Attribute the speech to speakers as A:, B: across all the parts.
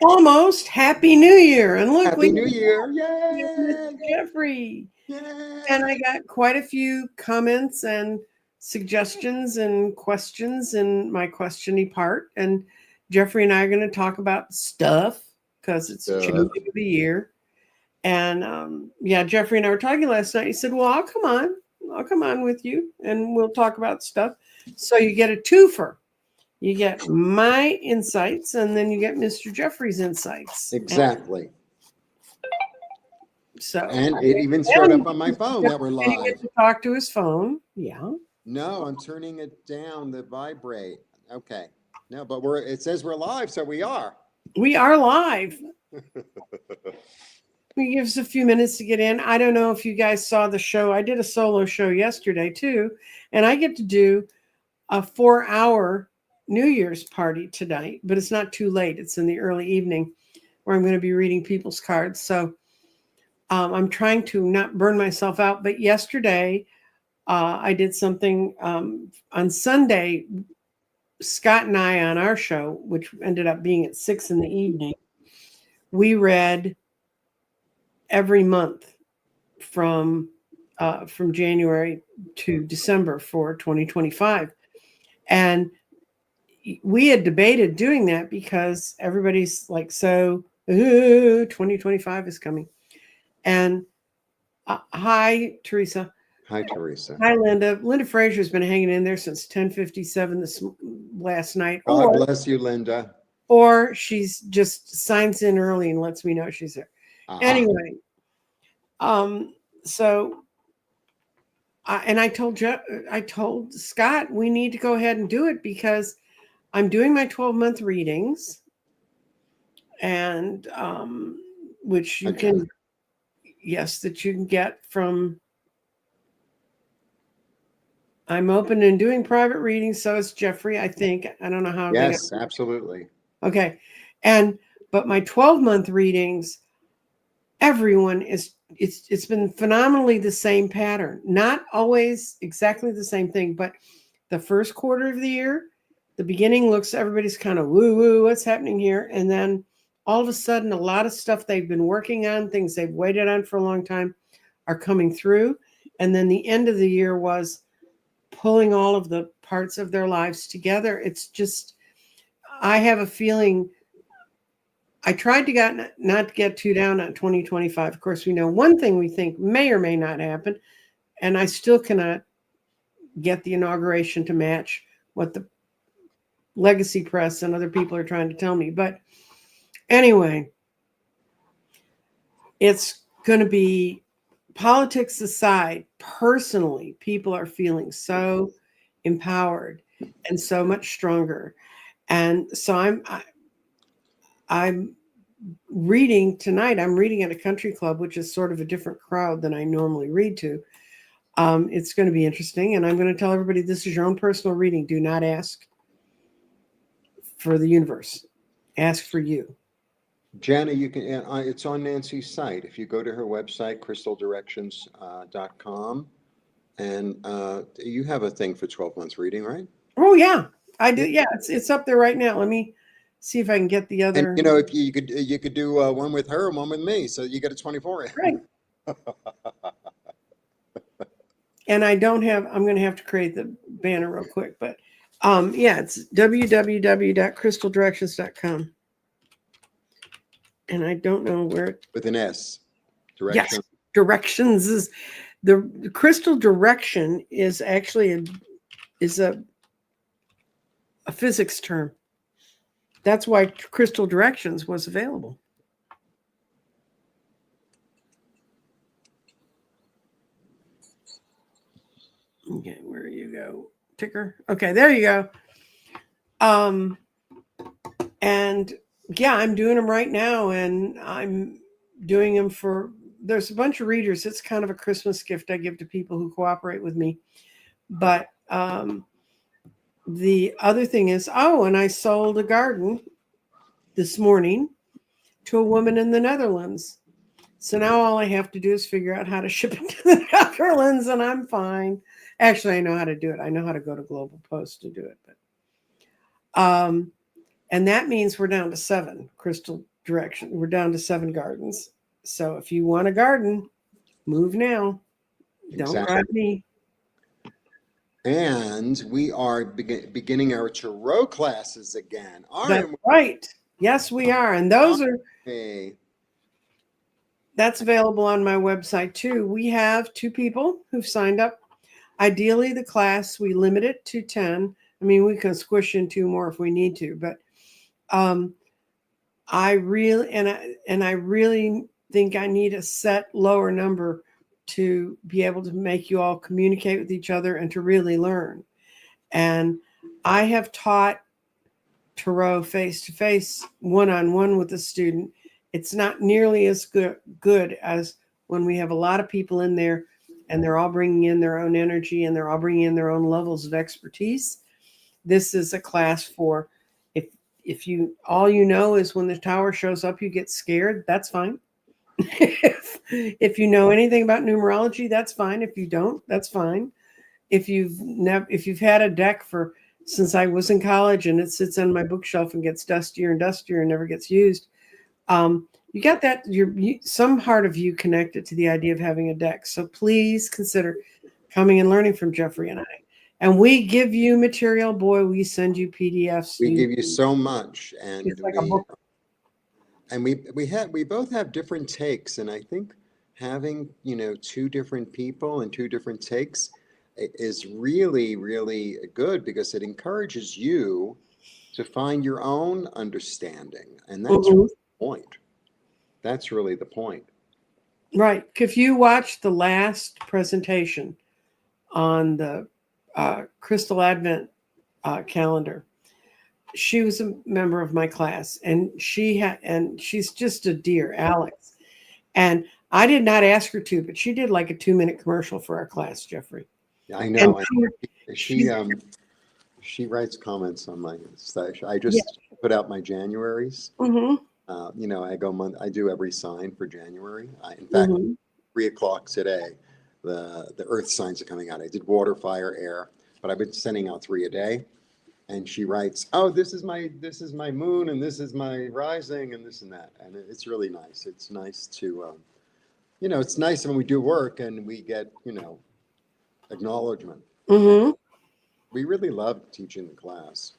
A: Almost. Happy New Year. And look,
B: Happy
A: we
B: New Year.
A: have Mr.
B: Yay!
A: Jeffrey. And I
B: Yay!
A: got quite a few comments and suggestions and questions in my questiony part. And Jeffrey and I are going to talk about stuff because it's
B: Stuff.
A: changing of the year. And yeah, Jeffrey and I were talking last night. He said, well, I'll come on. I'll come on with you and we'll talk about stuff. So you get a twofer. You get my insights and then you get Mr. Jeffrey's insights.
B: Exactly.
A: So
B: And it even showed up on my phone that we're
A: and he
B: live.
A: gets to talk to his phone. Yeah.
B: No, I'm turning it down, the vibrate. Okay. No, but it says we're live, so we are.
A: We are live. We give us a few minutes to get in. I don't know if you guys saw the show. I did a solo show yesterday too, and I get to do a 4-hour New Year's party tonight, but it's not too late. It's in the early evening where I'm going to be reading people's cards. So I'm trying to not burn myself out. But yesterday I did something on Sunday. Scott and I on our show, which ended up being at 6 p.m, we read every month from January to December for 2025. And we had debated doing that because everybody's like, so 2025 is coming. And hi, Theresa.
B: Hi, Theresa.
A: Hi, Linda. Linda Fraser's been hanging in there since 10:57 this last night.
B: God bless you, Linda.
A: Or she's just signs in early and lets me know she's there.
B: Uh-huh.
A: Anyway, so I told Scott we need to go ahead and do it because I'm doing my 12-month readings, and which you can, yes, that you can get from. I'm open and doing private readings, so is Jeffrey. I think I don't know how.
B: Yes, absolutely.
A: Okay, but my 12-month readings, everyone is. It's been phenomenally the same pattern. Not always exactly the same thing, but the first quarter of the year, the beginning looks, everybody's kind of woo, what's happening here? And then all of a sudden, a lot of stuff they've been working on, things they've waited on for a long time, are coming through. And then the end of the year was pulling all of the parts of their lives together. It's just, I have a feeling. I tried to not get too down on 2025. Of course, we know one thing we think may or may not happen, and I still cannot get the inauguration to match what the legacy press and other people are trying to tell me. But anyway, it's going to be, politics aside, personally, people are feeling so empowered and so much stronger. And so I'm reading tonight. I'm reading at a country club, which is sort of a different crowd than I normally read to. It's going to be interesting. And I'm going to tell everybody this is your own personal reading. Do not ask for the universe. Ask for you.
B: Jana, you can. It's on Nancy's site. If you go to her website, crystaldirections.com, and you have a thing for 12 months reading, right?
A: Oh yeah, I do. Yeah, it's up there right now. Let me see if I can get the other.
B: And if you could do one with her and one with me, so you get a 24.
A: Right. And I don't have. I'm going to have to create the banner real quick, but yeah, it's www.crystaldirections.com. And I don't know where.
B: With an S.
A: Direction. Yes, directions is the crystal direction is actually a physics term. That's why crystal directions was available. Okay, where you go, ticker. Okay, there you go. And yeah, I'm doing them right now, and I'm doing them for. There's a bunch of readers. It's kind of a Christmas gift I give to people who cooperate with me. But the other thing is, and I sold a garden this morning to a woman in the Netherlands. So now all I have to do is figure out how to ship it to the Netherlands, and I'm fine. Actually, I know how to do it. I know how to go to Global Post to do it. But And that means we're down to 7 crystal direction. We're down to 7 gardens. So if you want a garden, move now. Don't
B: Exactly.
A: grab me.
B: And we are beginning our tarot classes again,
A: That's
B: aren't
A: right. Yes, we are. And those are
B: we?
A: that's available on my website too. We have 2 people who've signed up. Ideally, the class, we limit it to 10. I mean, we can squish in 2 more if we need to, but I really think I need a set lower number to be able to make you all communicate with each other and to really learn. And I have taught tarot face to face, one-on-one with a student. It's not nearly as good as when we have a lot of people in there and they're all bringing in their own energy and they're all bringing in their own levels of expertise. This is a class for if you all you know is when the tower shows up, you get scared. That's fine. If you know anything about numerology, that's fine. If you don't, that's fine. If you've had a deck since I was in college and it sits on my bookshelf and gets dustier and dustier and never gets used, you got that some part of you connected to the idea of having a deck. So please consider coming and learning from Jeffrey and I. And we give you material, boy. We send you PDFs.
B: We give you so much, and
A: it's like a book.
B: And we both have different takes, and I think having 2 different people and 2 different takes is really, really good because it encourages you to find your own understanding, and that's really the point. That's really the point.
A: Right. If you watch the last presentation on the Crystal Advent calendar, she was a member of my class, and she's just a dear, Alex. And I did not ask her to, but she did like a 2-minute commercial for our class, Jeffrey.
B: I know. She writes comments on my site. I just put out my Januaries.
A: Mm-hmm.
B: I do every sign for January. In fact, 3:00 today, the earth signs are coming out. I did water, fire, air, but I've been sending out 3 a day. And she writes, "Oh, this is my moon, and this is my rising, and this and that." And it's really nice. It's nice to, it's nice when we do work and we get, acknowledgement.
A: Mm-hmm.
B: We really love teaching the class.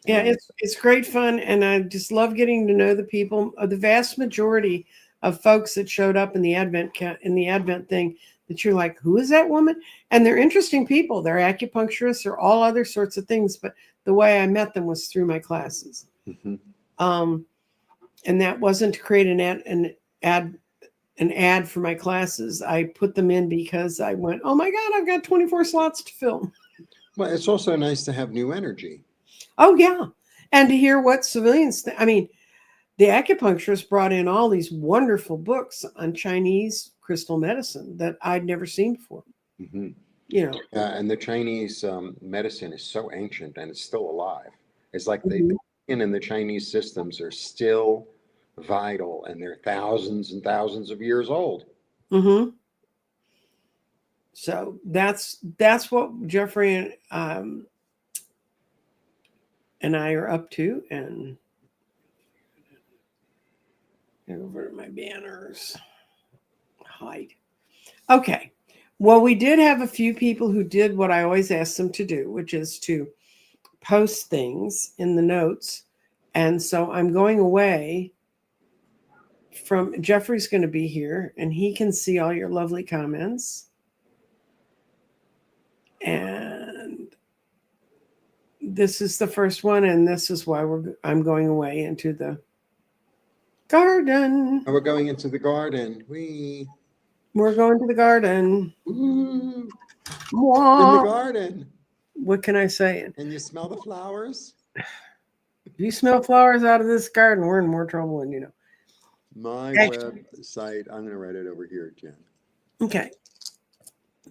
A: Yeah, it's great fun, and I just love getting to know the people. The vast majority of folks that showed up in the Advent thing, that you're like, who is that woman? And they're interesting people. They're acupuncturists or all other sorts of things. But the way I met them was through my classes.
B: Mm-hmm.
A: And that wasn't to create an ad for my classes. I put them in because I went, oh my God, I've got 24 slots to fill.
B: Well, it's also nice to have new energy.
A: Oh yeah, and to hear what civilians think. I mean, the acupuncturist brought in all these wonderful books on Chinese crystal medicine that I'd never seen before.
B: Mm-hmm.
A: And
B: the Chinese medicine is so ancient and it's still alive. It's like the Chinese systems are still vital and they're thousands and thousands of years old.
A: Mm-hmm. So that's what Jeffrey and I are up to, and over to my banners. Hide. Okay. Well, we did have a few people who did what I always ask them to do, which is to post things in the notes. And so I'm going away from Jeffrey's going to be here, and he can see all your lovely comments. And this is the first one, and this is why I'm going away into the garden.
B: And we're going into the garden.
A: We're going to the garden.
B: Ooh, in the garden.
A: What can I say?
B: And you smell the flowers?
A: If you smell flowers out of this garden, we're in more trouble than you know.
B: My website, I'm going to write it over here, Jen.
A: Okay.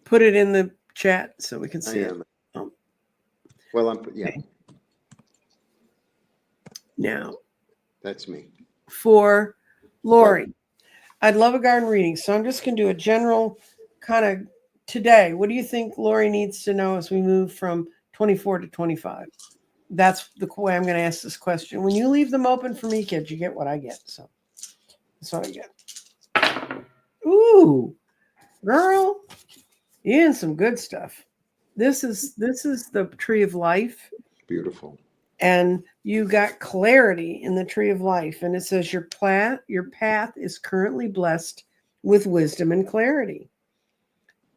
A: Put it in the chat so we can see it.
B: Well, yeah.
A: Okay. Now.
B: That's me.
A: For Lori. I'd love a garden reading. So I'm just going to do a general kind of today. What do you think Lori needs to know as we move from 24 to 25? that's the way I'm going to ask this question. When you leave them open for me, kids, you get what I get. So that's what I get. Ooh, girl, you in some good stuff. This is the tree of life.
B: Beautiful.
A: And you got clarity in the tree of life. And it says your path is currently blessed with wisdom and clarity.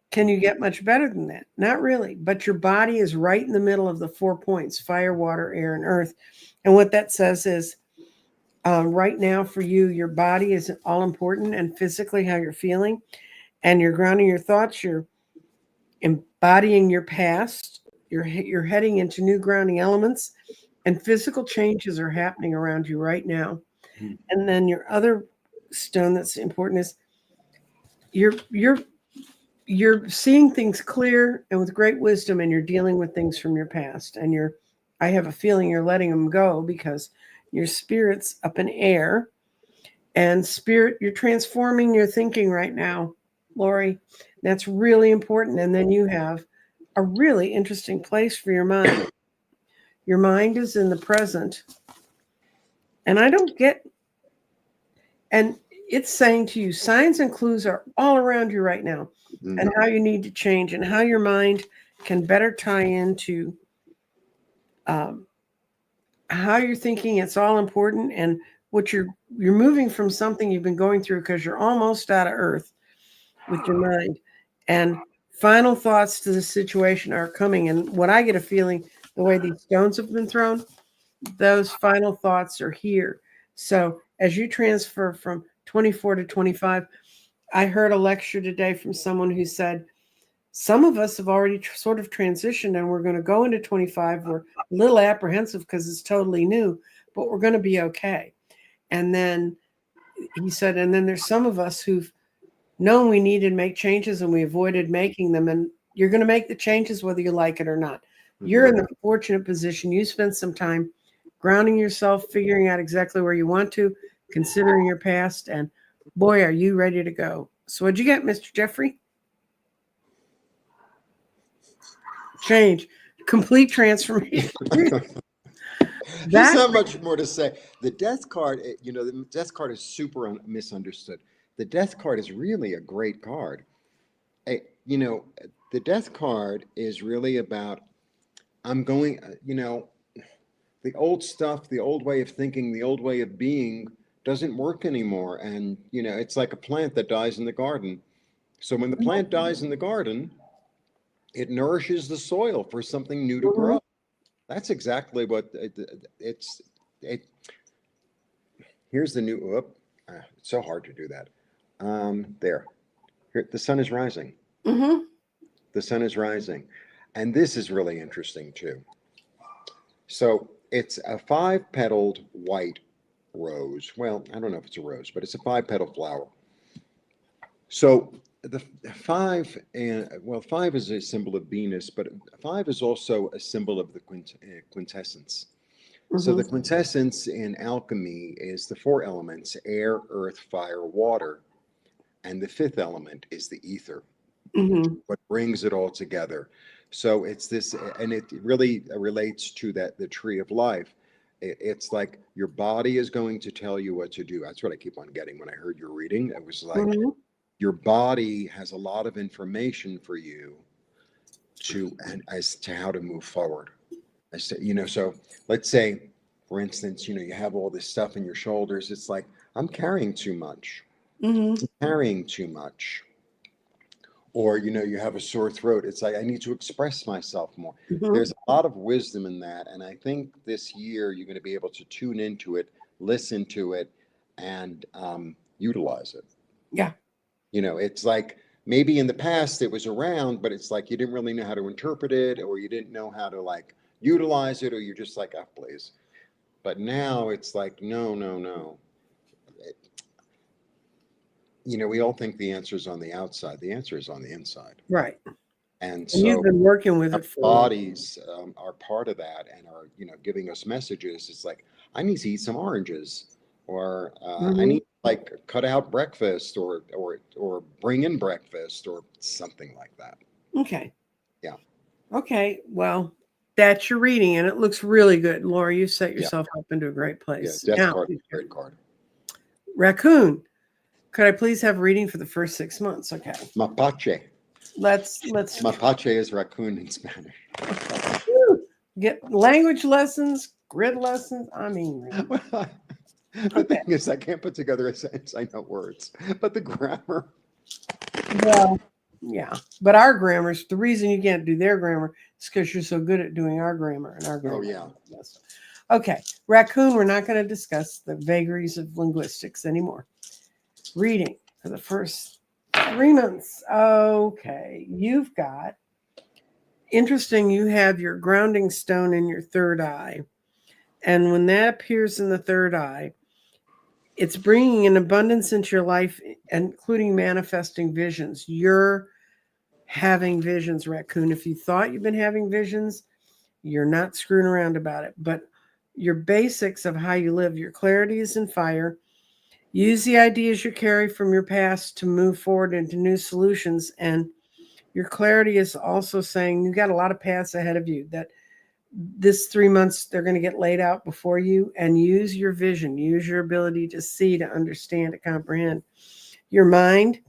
A: Can you get much better than that? Not really. But your body is right in the middle of the 4 points: fire, water, air, and earth. And what that says is right now for you, your body is all important, and physically how you're feeling. And you're grounding your thoughts. You're embodying your past. You're heading into new grounding elements. And physical changes are happening around you right now.
B: Hmm.
A: And then your other stone that's important is you're seeing things clear and with great wisdom, and you're dealing with things from your past. And I have a feeling you're letting them go because your spirit's up in air. And spirit, you're transforming your thinking right now, Lori. That's really important. And then you have a really interesting place for your mind. Your mind is in the present. And I don't get, and it's saying to you, signs and clues are all around you right now, and how you need to change and how your mind can better tie into how you're thinking. It's all important. And what you're moving from something you've been going through because you're almost out of earth with your mind. And final thoughts to the situation are coming. And what I get a feeling, the way these stones have been thrown, those final thoughts are here. So as you transfer from 24 to 25, I heard a lecture today from someone who said, some of us have already sort of transitioned and we're going to go into 25. We're a little apprehensive because it's totally new, but we're going to be okay. And then he said, and then there's some of us who've known we needed to make changes and we avoided making them. And you're going to make the changes whether you like it or not. You're in the fortunate position. You spent some time grounding yourself, figuring out exactly where you want to, considering your past, and boy, are you ready to go. So what'd you get, Mr. Jeffrey? Change. Complete transformation.
B: There's not much more to say. The death card, the death card is super misunderstood. The death card is really a great card. The death card is really about, I'm going, the old stuff, the old way of thinking, the old way of being doesn't work anymore. And, it's like a plant that dies in the garden. So when the plant dies in the garden, it nourishes the soil for something new to grow. That's exactly what it's. Here's the new. It's so hard to do that. There, here, the sun is rising.
A: Mm-hmm.
B: The sun is rising, and this is really interesting too. So it's a 5-petaled white rose. Well, I don't know if it's a rose, but it's a 5-petal flower. So the 5, and well, 5 is a symbol of Venus, but 5 is also a symbol of the quintessence. So the quintessence in alchemy is the 4 elements: air, earth, fire, water, and the 5th element is the ether. What brings it all together. So it's this, and it really relates to the tree of life. It's like your body is going to tell you what to do. That's what I keep on getting when I heard your reading. It was like, your body has a lot of information for you as to how to move forward. So let's say, for instance, you have all this stuff in your shoulders. It's like, I'm carrying too much. Carrying too much. Or, you have a sore throat. It's like, I need to express myself more. There's a lot of wisdom in that. And I think this year you're going to be able to tune into it, listen to it, and utilize it.
A: Yeah.
B: It's like, maybe in the past it was around, but it's like you didn't really know how to interpret it, or you didn't know how to utilize it, or you're just like, oh, please. But now it's like, no, no, no. We all think the answer is on the outside. The answer is on the inside.
A: Right.
B: And
A: so you've been working with it for
B: bodies are part of that, and are giving us messages. It's like, I need to eat some oranges, or I need to cut out breakfast, or bring in breakfast, or something like that.
A: Okay.
B: Yeah.
A: Okay. Well, That's your reading, and it looks really good. Laura, you set
B: Yeah.
A: yourself up into a great
B: Yeah.
A: place.
B: Death
A: Now,
B: card is a great card.
A: Raccoon, could I please have a reading for the first 6 months? Okay.
B: Mapache.
A: Let's
B: Mapache is raccoon in Spanish.
A: get language lessons, grid lessons. I mean, really.
B: The thing is, I can't put together a sentence. I know words, but the grammar.
A: Well, yeah, but our grammars, the reason you can't do their grammar is because you're so good at doing our grammar and our grammar.
B: Oh, yeah.
A: Yes. Okay, Raccoon, we're not going to discuss the vagaries of linguistics anymore. Reading for the first 3 months. Okay, you've got, interesting, you have your grounding stone in your third eye. And when that appears in the third eye, it's bringing an abundance into your life, including manifesting visions. You're having visions, Raccoon. If you thought you've been having visions, you're not screwing around about it. But your basics of how you live, your clarity is in fire. Use the ideas you carry from your past to move forward into new solutions. And your clarity is also saying you got a lot of paths ahead of you, that this 3 months they're going to get laid out before you, and use your vision, use your ability to see, to understand, to comprehend. Your mind,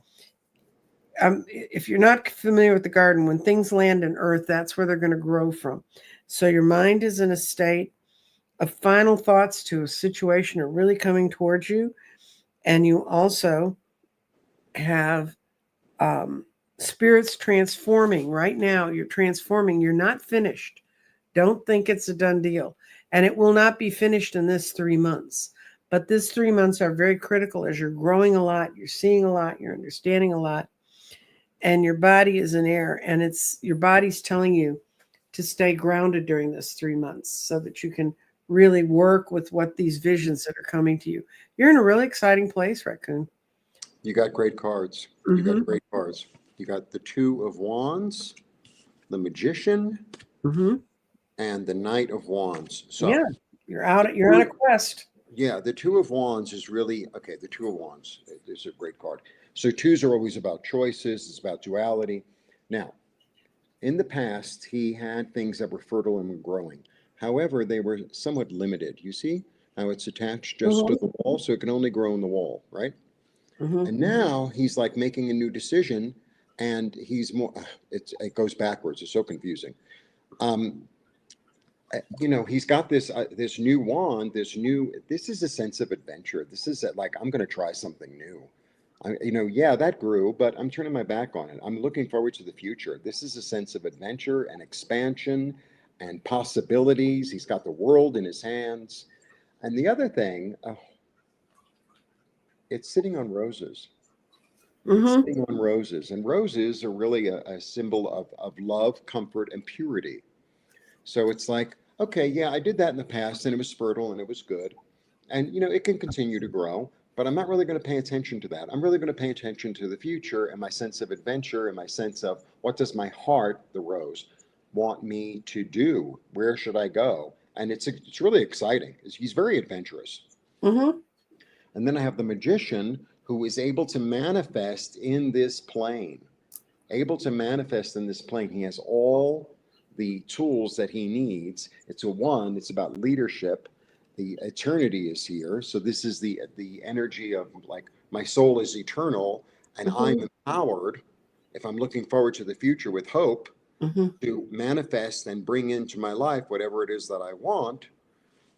A: if you're not familiar with the garden, when things land in earth, that's where they're going to grow from. So your mind is in a state of final thoughts to a situation are really coming towards you. And you also have spirits transforming right now. You're transforming. You're not finished. Don't think it's a done deal. And it will not be finished in this 3 months. But this 3 months are very critical as you're growing a lot, you're seeing a lot, you're understanding a lot. And your body is in air, and it's your body's telling you to stay grounded during this 3 months so that you can really work with what these visions that are coming to you. You're in a really exciting place, Raccoon.
B: You got great cards. You got great cards. You got the Two of Wands, the Magician, and the Knight of Wands. So
A: yeah, you're on a quest.
B: yeah, the Two of Wands is really okay. The Two of Wands is a great card. So twos are always about choices. It's about duality. Now, in the past, he had things that were fertile and were growing. However, they were somewhat limited. You see how it's attached just to the wall, so it can only grow in the wall, right? And now he's like making a new decision, and he's more. It goes backwards. It's so confusing. He's got this new wand. This is a sense of adventure. This is like I'm going to try something new. Yeah, that grew, but I'm turning my back on it. I'm looking forward to the future. This is a sense of adventure and expansion and possibilities. He's got the world in his hands. And the other thing, it's sitting on roses. It's sitting on roses. And roses are really a symbol of love, comfort, and purity. So it's like, okay, yeah, I did that in the past and it was fertile and it was good. And, it can continue to grow, but I'm not really going to pay attention to that. I'm really going to pay attention to the future and my sense of adventure and my sense of what does my heart, the rose, want me to do? Where should I go? And it's really exciting. He's very adventurous. And then I have the magician who is able to manifest in this plane. Able to manifest in this plane. He has all the tools that he needs. It's about leadership. The eternity is here. So this is the energy of like my soul is eternal and I'm empowered, if I'm looking forward to the future with hope, to manifest and bring into my life whatever it is that I want.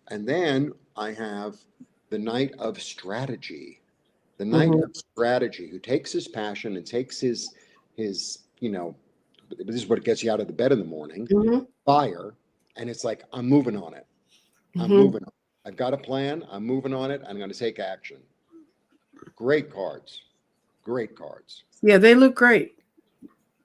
B: And then I have the Knight of Strategy. The Knight of Strategy, who takes his passion and takes his this is what gets you out of the bed in the morning, fire, and it's like, I'm moving on it. I'm moving on. I've got a plan. I'm moving on it. I'm going to take action. Great cards. Great cards.
A: Yeah, they look great.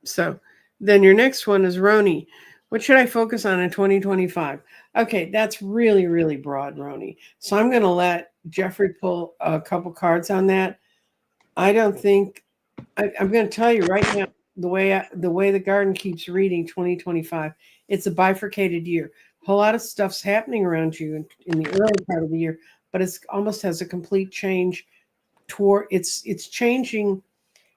A: So then your next one is Rony. What should I focus on in 2025? Okay, that's really, really broad, Rony. So I'm going to let Jeffrey pull a couple cards on that. I don't think I'm going to tell you right now the way the garden keeps reading 2025. It's a bifurcated year. A whole lot of stuff's happening around you in the early part of the year, but it's almost has a complete change toward it's changing.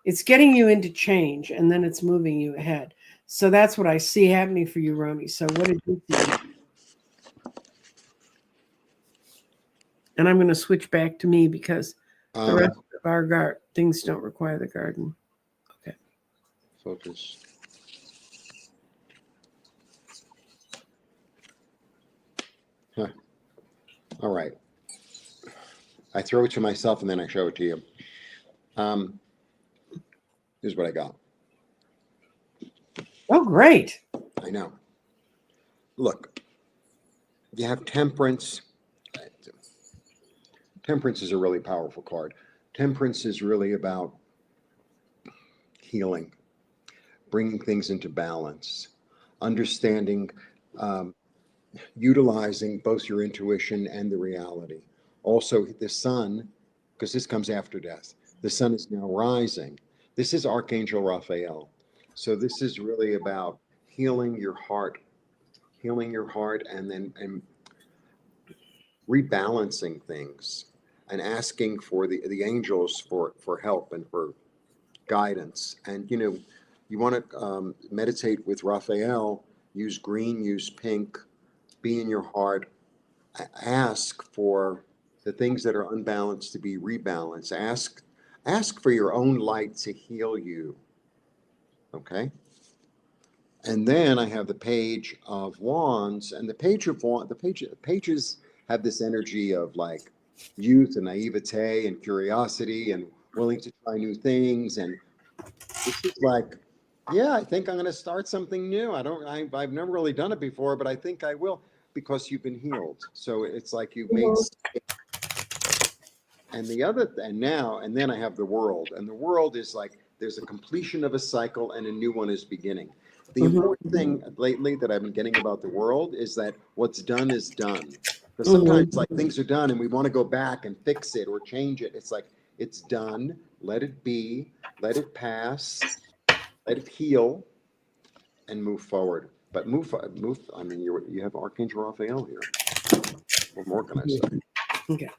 A: It's getting you into change, and then it's moving you ahead. So that's what I see happening for you, Rony. So what did you see? And I'm going to switch back to me because the rest of our things don't require the garden. Okay.
B: Focus. Huh. All right. I throw it to myself and then I show it to you. Here's what I got.
A: Oh, great.
B: I know. Look, you have temperance. Temperance is a really powerful card. Temperance is really about healing, bringing things into balance, understanding, utilizing both your intuition and the reality. Also, the sun, because this comes after death, the sun is now rising. This is Archangel Raphael. So this is really about healing your heart, and then rebalancing things and asking for the angels for help and for guidance. And you want to meditate with Raphael, use green, use pink, be in your heart, ask for the things that are unbalanced to be rebalanced. Ask for your own light to heal you. Okay? And then I have the Page of Wands, and the pages have this energy of like youth and naivete and curiosity and willing to try new things. And this is like, yeah, I think I'm going to start something new. I've never really done it before, but I think I will because you've been healed. So it's like you've made. And then I have the World, and the World is like there's a completion of a cycle and a new one is beginning. The important thing lately that I've been getting about the World is that what's done is done. Because sometimes like things are done and we want to go back and fix it or change it. It's like it's done. Let it be. Let it pass. Let it heal, and move forward. But move. I mean, you have Archangel Raphael here. What more can I say?
A: Okay.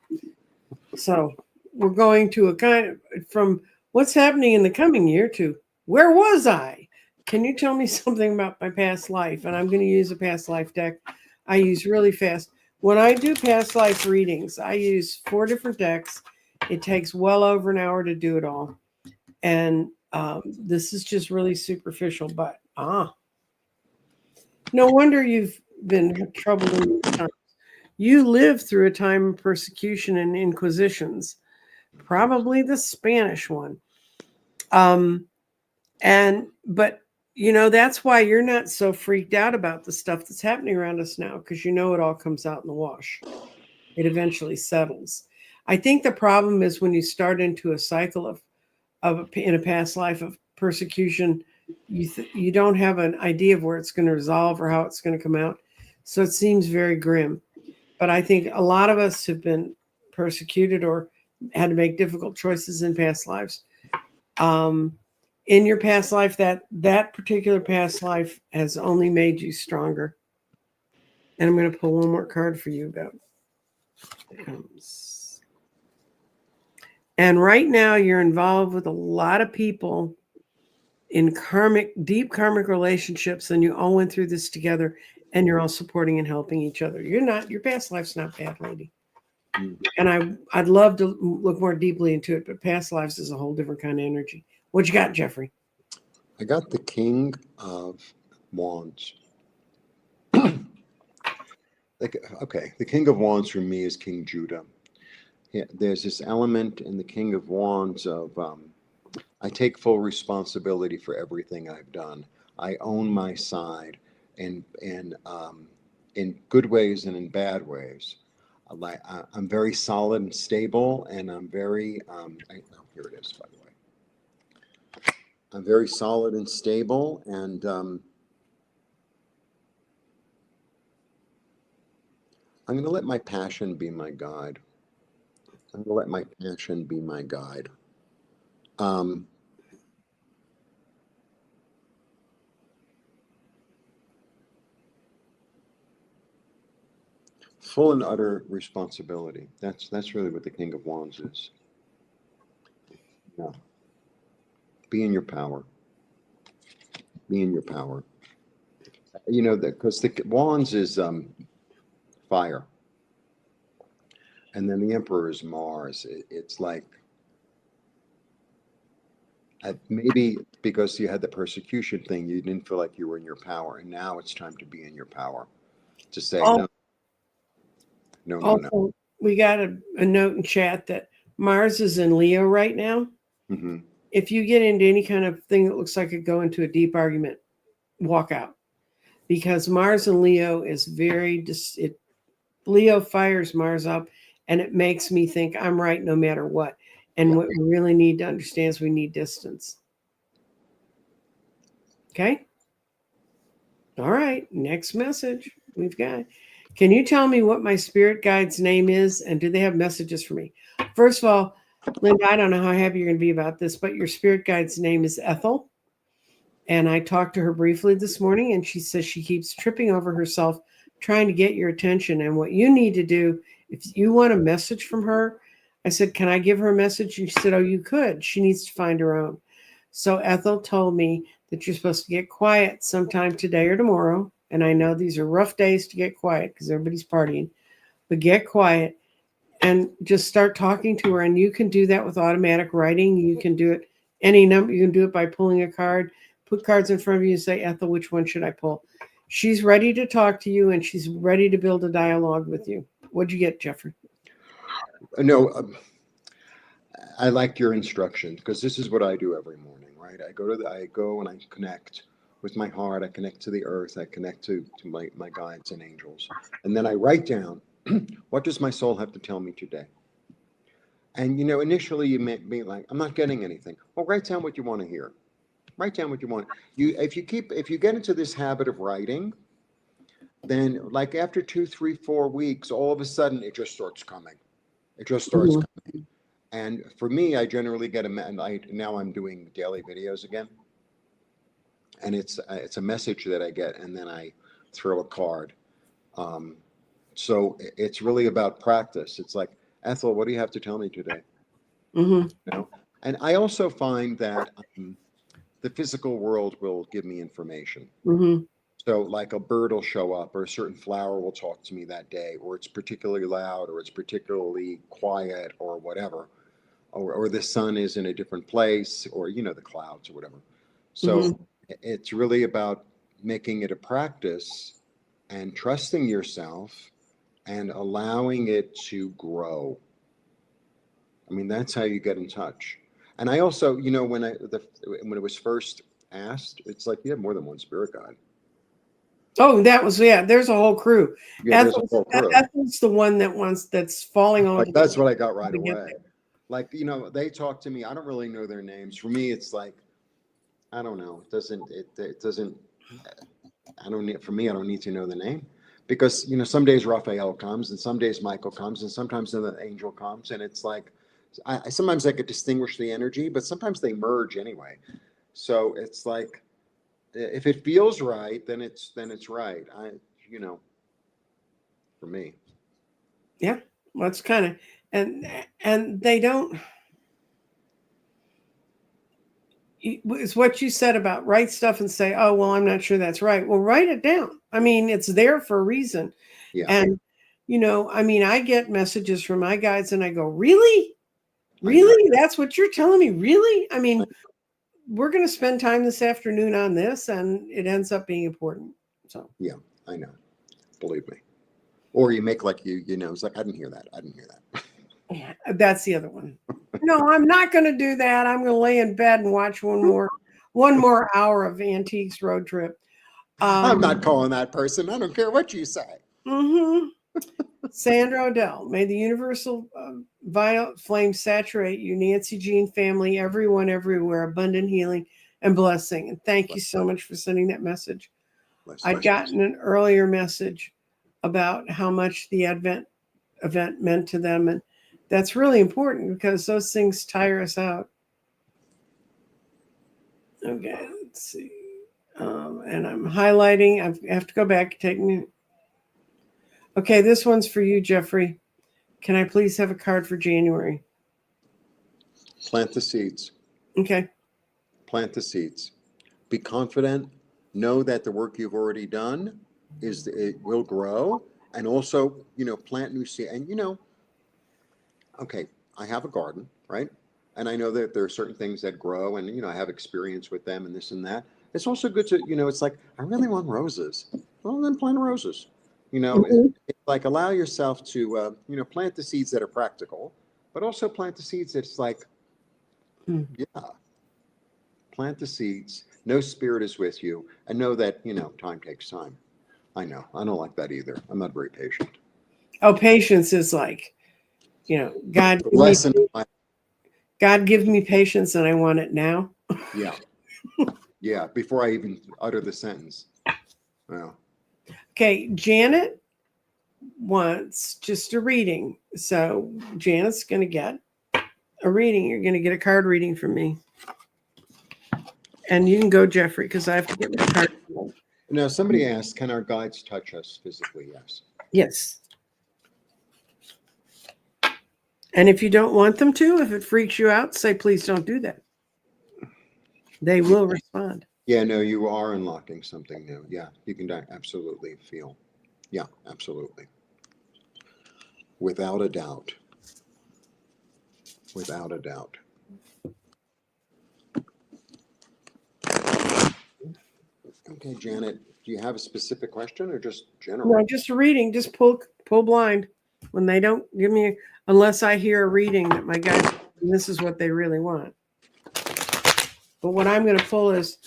A: So we're going to a kind of from what's happening in the coming year to where was I? Can you tell me something about my past life? And I'm going to use a past life deck I use really fast. When I do past life readings, I use 4 different decks. It takes well over an hour to do it all. And this is just really superficial, but no wonder you've been troubled in these times. You lived through a time of persecution and inquisitions, probably the Spanish one. But that's why you're not so freaked out about the stuff that's happening around us now, because it all comes out in the wash. It eventually settles. I think the problem is when you start into a cycle in a past life of persecution, you don't have an idea of where it's going to resolve or how it's going to come out. So it seems very grim. But I think a lot of us have been persecuted or had to make difficult choices in past lives. In your past life, that particular past life has only made you stronger. And I'm going to pull one more card for you about it comes. And right now you're involved with a lot of people in deep karmic relationships, and you all went through this together, and you're all supporting and helping each other. Your past life's not bad, lady. And I'd love to look more deeply into it, but past lives is a whole different kind of energy. What you got, Jeffrey?
B: I got the King of Wands. Okay, the King of Wands for me is King Judah. Yeah, there's this element in the King of Wands of I take full responsibility for everything I've done. I own my side, in good ways and in bad ways. I'm very solid and stable, and I'm very here it is, by the way. I'm very solid and stable, and I'm going to let my passion be my guide. I'm going to let my passion be my guide. Full and utter responsibility. That's really what the King of Wands is. Yeah. Be in your power. Be in your power. Because the wands is fire, and then the emperor is Mars. It's like maybe because you had the persecution thing, you didn't feel like you were in your power, and now it's time to be in your power. To say no, no, no, no.
A: Also, we got a note in chat that Mars is in Leo right now.
B: Mm-hmm.
A: If you get into any kind of thing that looks like it go into a deep argument, walk out, because Mars and Leo is Leo fires Mars up, and it makes me think I'm right no matter what. And what we really need to understand is we need distance. Okay. All right. Next message we've got. Can you tell me what my spirit guide's name is, and do they have messages for me? First of all, Linda, I don't know how happy you're going to be about this, but your spirit guide's name is Ethel. And I talked to her briefly this morning, and she says she keeps tripping over herself trying to get your attention. And what you need to do, if you want a message from her, I said, can I give her a message? And she said, oh, you could. She needs to find her own. So Ethel told me that you're supposed to get quiet sometime today or tomorrow. And I know these are rough days to get quiet because everybody's partying, but get quiet and just start talking to her. And you can do that with automatic writing. You can do it any number. You can do it by pulling a card, put cards in front of you and say, Ethel, which one should I pull? She's ready to talk to you, and she's ready to build a dialogue with you. What'd you get, Jeffrey?
B: No, I liked your instructions, because this is what I do every morning, right? I go and I connect with my heart. I connect to the earth. I connect to my guides and angels. And then I write down, what does my soul have to tell me today? And, initially you may be like, I'm not getting anything. Well, write down what you want to hear. Write down what you want. If you get into this habit of writing, then like after 2, 3, 4 weeks, all of a sudden it just starts coming. It just starts coming. And for me, I generally get now I'm doing daily videos again. And it's a message that I get, and then I throw a card. So it's really about practice. It's like, Ethel, what do you have to tell me today?
A: Mm-hmm.
B: And I also find that the physical world will give me information.
A: Mm-hmm.
B: So like a bird will show up, or a certain flower will talk to me that day, or it's particularly loud, or it's particularly quiet, or whatever, or the sun is in a different place, or, the clouds or whatever. So it's really about making it a practice and trusting yourself and allowing it to grow. I mean, that's how you get in touch. And I also, when it was first asked, it's like you have more than one spirit guide.
A: Oh, there's a whole crew.
B: Yeah, there's a whole crew.
A: Ethel's the one that's falling on.
B: Like, that's what I got right away. Like, they talk to me. I don't really know their names. For me, it's like, I don't know. It doesn't, for me, I don't need to know the name, because, some days Raphael comes, and some days Michael comes, and sometimes another angel comes. And it's like, sometimes I could distinguish the energy, but sometimes they merge anyway. So it's like, if it feels right, then it's right. For me.
A: Yeah, well, it's kind of, and they don't. It's what you said about write stuff and say, oh, well, I'm not sure that's right. Well, write it down. I mean, it's there for a reason.
B: Yeah.
A: And, I get messages from my guides and I go, really? Really? That's what you're telling me? Really? I mean, we're going to spend time this afternoon on this, and it ends up being important. So,
B: yeah, I know. Believe me. Or you make like it's like, I didn't hear that. I didn't hear that.
A: Yeah, that's the other one. No, I'm not going to do that. I'm going to lay in bed and watch one more hour of Antiques Road Trip.
B: I'm not calling that person. I don't care what you say.
A: Sandra Odell, may the universal violet flame saturate you, Nancy Jean family, everyone, everywhere, abundant healing and blessing. And thank you so much for sending that message. I'd gotten an earlier message about how much the Advent event meant to them. And that's really important because those things tire us out. Okay, let's see. And I'm highlighting. I have to go back and take me. Okay, this one's for you, Jeffrey. Can I please have a card for January?
B: Plant the seeds.
A: Okay.
B: Plant the seeds. Be confident know that the work you've already done it will grow, and also, plant new seed. And, okay, I have a garden, right? And I know that there are certain things that grow, and, I have experience with them and this and that. It's also good to, it's like, I really want roses. Well, then plant roses.
A: Mhm.
B: It's like allow yourself to, plant the seeds that are practical, but also plant the seeds that's like,
A: Mm.
B: yeah, plant the seeds. No spirit is with you, and know that, time takes time. I know. I don't like that either. I'm not very patient.
A: Oh, patience is like,
B: The lesson,
A: God give me patience and I want it now.
B: yeah, yeah. Before I even utter the sentence, well,
A: Okay, Janet wants just a reading. So Janet's going to get a reading. You're going to get a card reading from me. And you can go, Jeffrey, because I have to get my card.
B: now somebody asked, can our guides touch us physically? Yes.
A: Yes. And if you don't want them to, if it freaks you out, say, please don't do that. They will respond.
B: Yeah, no, you are unlocking something new. Yeah, you can absolutely feel. Yeah, absolutely. Without a doubt. Without a doubt. Okay, Janet, do you have a specific question or just general?
A: No, just a reading. Just pull blind. When they don't give me, unless I hear a reading that my guys, and this is what they really want. But what I'm going to pull is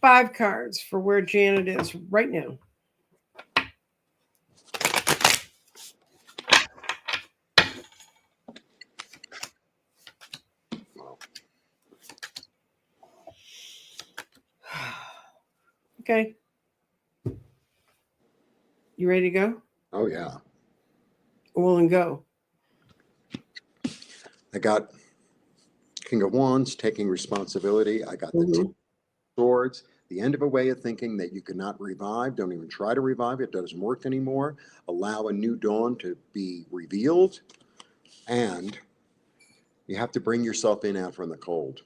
A: 5 cards for where Janet is right now.
B: Wow.
A: Okay. You ready to go?
B: Oh, yeah.
A: Well, and go.
B: I got King of Wands, taking responsibility. I got the Ten of Swords, the end of a way of thinking that you cannot revive. Don't even try to revive it. It doesn't work anymore. Allow a new dawn to be revealed. And you have to bring yourself in out from the cold.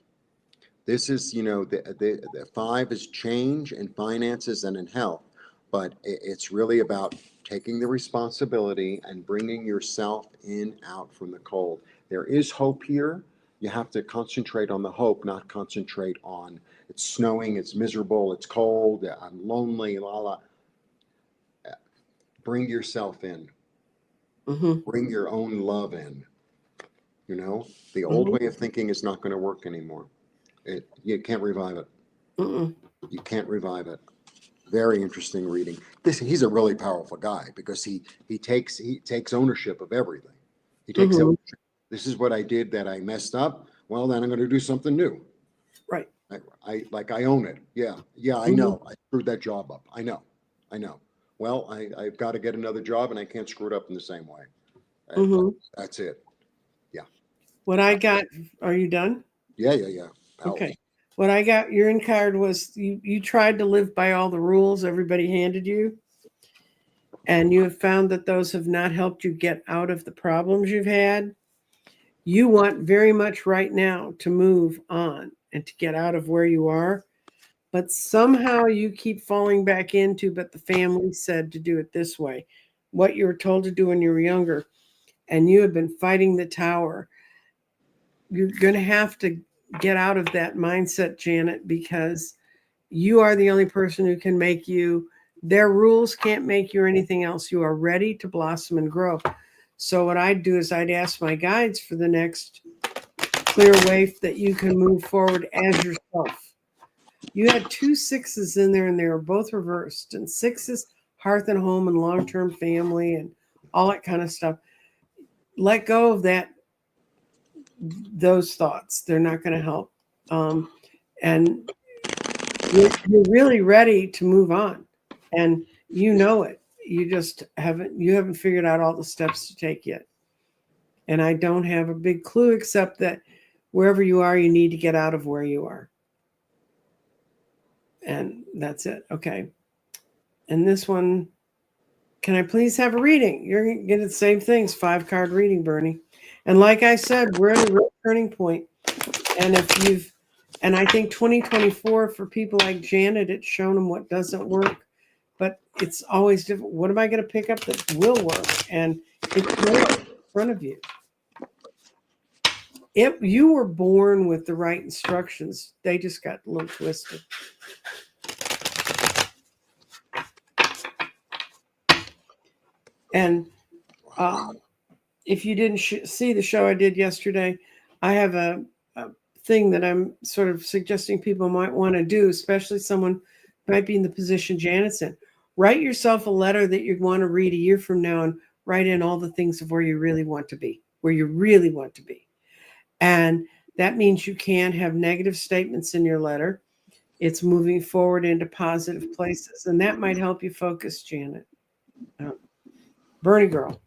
B: This is, the 5 is change in finances and in health, but it's really about taking the responsibility and bringing yourself in out from the cold. There is hope here. You have to concentrate on the hope, not concentrate on it's snowing, it's miserable, it's cold, I'm lonely, la la. Bring yourself in. Bring your own love in. The old way of thinking is not going to work anymore. You can't revive it. You can't revive it. Very interesting reading. He's a really powerful guy because he takes ownership of everything. He takes ownership. This is what I did that I messed up. Well, then I'm going to do something new.
A: Right.
B: I own it. Yeah, I know. I screwed that job up. I know. Well, I've got to get another job, and I can't screw it up in the same way. That's it. Yeah.
A: What I got, are you done?
B: Yeah. Power.
A: Okay. What I got, your end card was you tried to live by all the rules everybody handed you, and you have found that those have not helped you get out of the problems you've had. You want very much right now to move on and to get out of where you are, but somehow you keep falling back into, but the family said to do it this way, what you were told to do when you were younger, and you have been fighting the tower. You're going to have to get out of that mindset, Janet, because you are the only person who can make you. Their rules can't make you or anything else. You are ready to blossom and grow. So what I'd do is I'd ask my guides for the next clear way that you can move forward as yourself. You had 2 6s in there, and they were both reversed. And 6s, hearth and home and long-term family and all that kind of stuff. Let go of those thoughts. They're not going to help. And you're really ready to move on, and you know it. You just haven't figured out all the steps to take yet. And I don't have a big clue except that wherever you are, you need to get out of where you are. And that's it. Okay. And this one, can I please have a reading? You're going to get the same things, 5-card reading, Bernie. And like I said, we're at a real turning point. And if you've And I think 2024 for people like Janet, it's shown them what doesn't work, but it's always different. What am I going to pick up that will work? And it's right in front of you. If you were born with the right instructions, they just got a little twisted. And if you didn't see the show I did yesterday, I have a thing that I'm sort of suggesting people might want to do, especially someone who might be in the position Janet's in. Write yourself a letter that you'd want to read a year from now and write in all the things of where you really want to be, where you really want to be. And that means you can't have negative statements in your letter. It's moving forward into positive places. And that might help you focus, Janet. Bernie girl.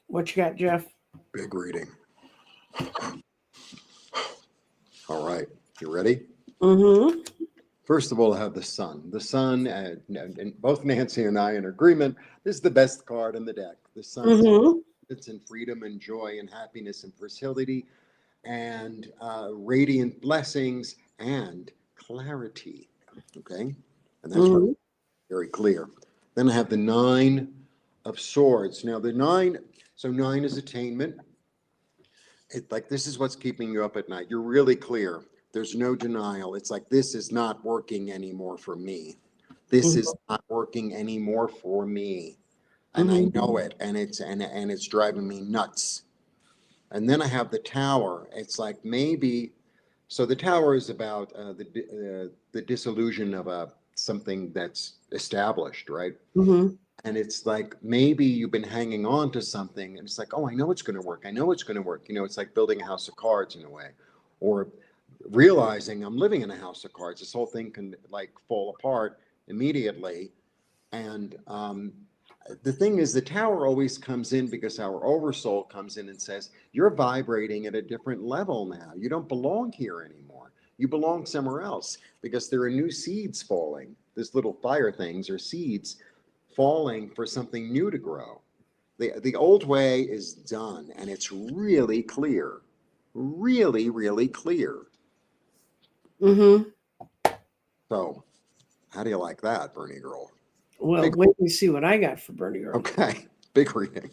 A: What you got, Jeff?
B: Big reading. All right. You ready?
A: Mm-hmm.
B: First of all, I have the sun. The sun, and both Nancy and I in agreement, this is the best card in the deck. The sun it's in freedom and joy and happiness and fertility and radiant blessings and clarity. Okay? And that's very clear. Then I have the 9 of swords. Now the 9, so 9 is attainment. It's like this is what's keeping you up at night. You're really clear. There's no denial. It's like this is not working anymore for me. This is not working anymore for me. And I know it, and it's driving me nuts. And then I have the tower. It's like maybe, so the tower is about the disillusion of something that's established, right? And it's like maybe you've been hanging on to something, and it's like, oh, I know it's going to work. I know it's going to work. You know, it's like building a house of cards in a way, or realizing I'm living in a house of cards. This whole thing can like fall apart immediately. And the thing is, the tower always comes in because our oversoul comes in and says, you're vibrating at a different level now. You don't belong here anymore. You belong somewhere else because there are new seeds falling. This little fire things are seeds falling for something new to grow. The old way is done, and it's really clear. Really, really clear. So, how do you like that, Bernie girl?
A: Well, wait till you see what I got for Bernie girl.
B: Okay, big reading.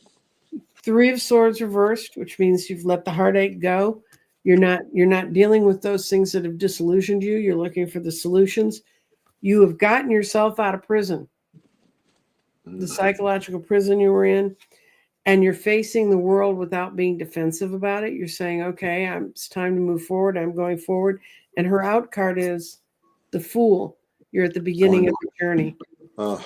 A: 3 of swords reversed, which means you've let the heartache go. You're not dealing with those things that have disillusioned you. You're looking for the solutions. You have gotten yourself out of prison, the psychological prison you were in, and you're facing the world without being defensive about it. You're saying, okay, it's time to move forward. I'm going forward. And her out card is the Fool. You're at the beginning of the journey.
B: Oh,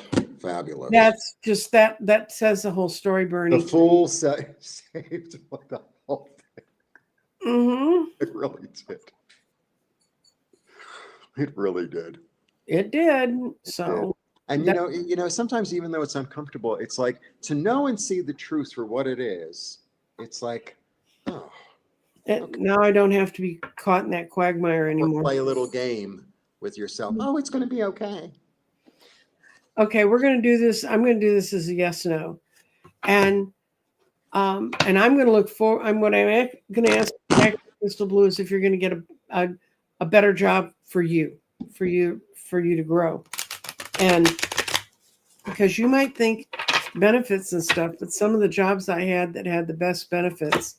B: fabulous.
A: That's just that says the whole story, Bernie.
B: The Fool saved the whole thing. It really did. It really did.
A: It did. So
B: and you know, sometimes even though it's uncomfortable, it's like to know and see the truth for what it is. It's like, oh.
A: Now I don't have to be caught in that quagmire anymore.
B: Or play a little game with yourself. Oh, it's going to be okay.
A: Okay, we're going to do this. I'm going to do this as a yes, no. And I'm going to look for, what I'm going to ask Crystal Blue is if you're going to get a better job for you to grow. And because you might think benefits and stuff, but some of the jobs I had that had the best benefits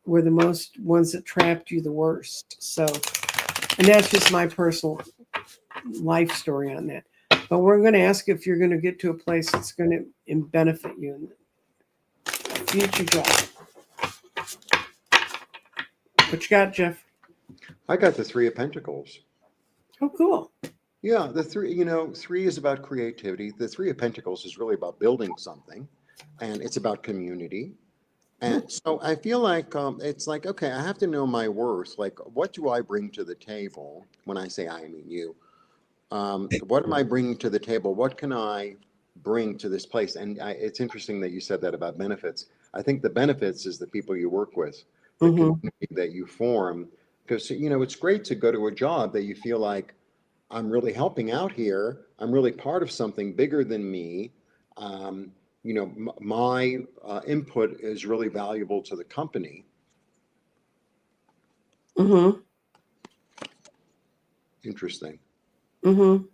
A: were the most ones that trapped you the worst. So, and that's just my personal life story on that. But we're going to ask if you're going to get to a place that's going to benefit you in the future job. What you got, Jeff?
B: I got the 3 of Pentacles.
A: Oh, cool.
B: Yeah, the 3, 3 is about creativity. The 3 of Pentacles is really about building something, and it's about community. And so I feel like it's like, okay, I have to know my worth. Like, what do I bring to the table? When I say I mean you. What am I bringing to the table? What can I bring to this place? And it's interesting that you said that about benefits. I think the benefits is the people you work with, the community that you form. Because, it's great to go to a job that you feel like I'm really helping out here. I'm really part of something bigger than me. My input is really valuable to the company. Interesting.
A: Mm-hmm.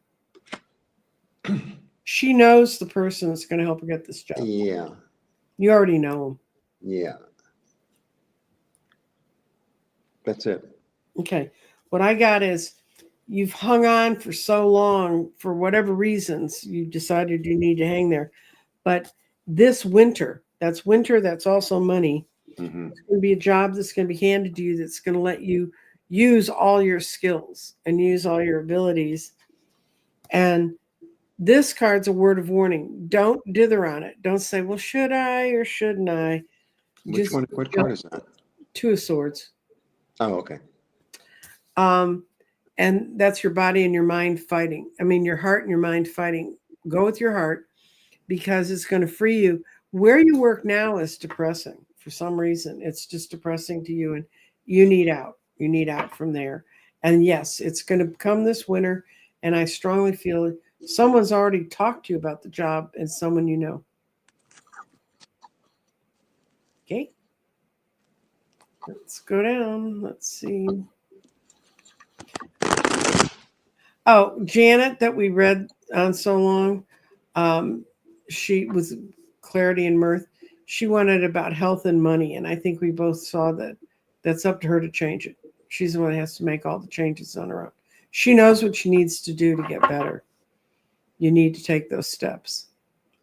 A: She knows the person that's going to help her get this job.
B: Yeah.
A: You already know him.
B: Yeah. That's it.
A: Okay. What I got is you've hung on for so long for whatever reasons you decided you need to hang there. But this winter, that's also money.
B: Mm-hmm.
A: It's going to be a job that's going to be handed to you that's going to let you use all your skills and use all your abilities. And this card's a word of warning. Don't dither on it. Don't say, well, should I or shouldn't I?
B: Which
A: Just
B: one? What card is that?
A: Two of Swords.
B: Oh, okay.
A: And that's your body and your mind fighting. I mean, your heart and your mind fighting. Go with your heart because it's going to free you. Where you work now is depressing for some reason. It's just depressing to you, and you need out. You need out from there. And yes, it's going to come this winter. And I strongly feel someone's already talked to you about the job and someone you know. Okay. Let's go down. Let's see. Oh, Janet, that we read on so long. She was Clarity and Mirth. She wanted about health and money, and I think we both saw that. That's up to her to change it. She's the one that has to make all the changes on her own. She knows what she needs to do to get better. You need to take those steps.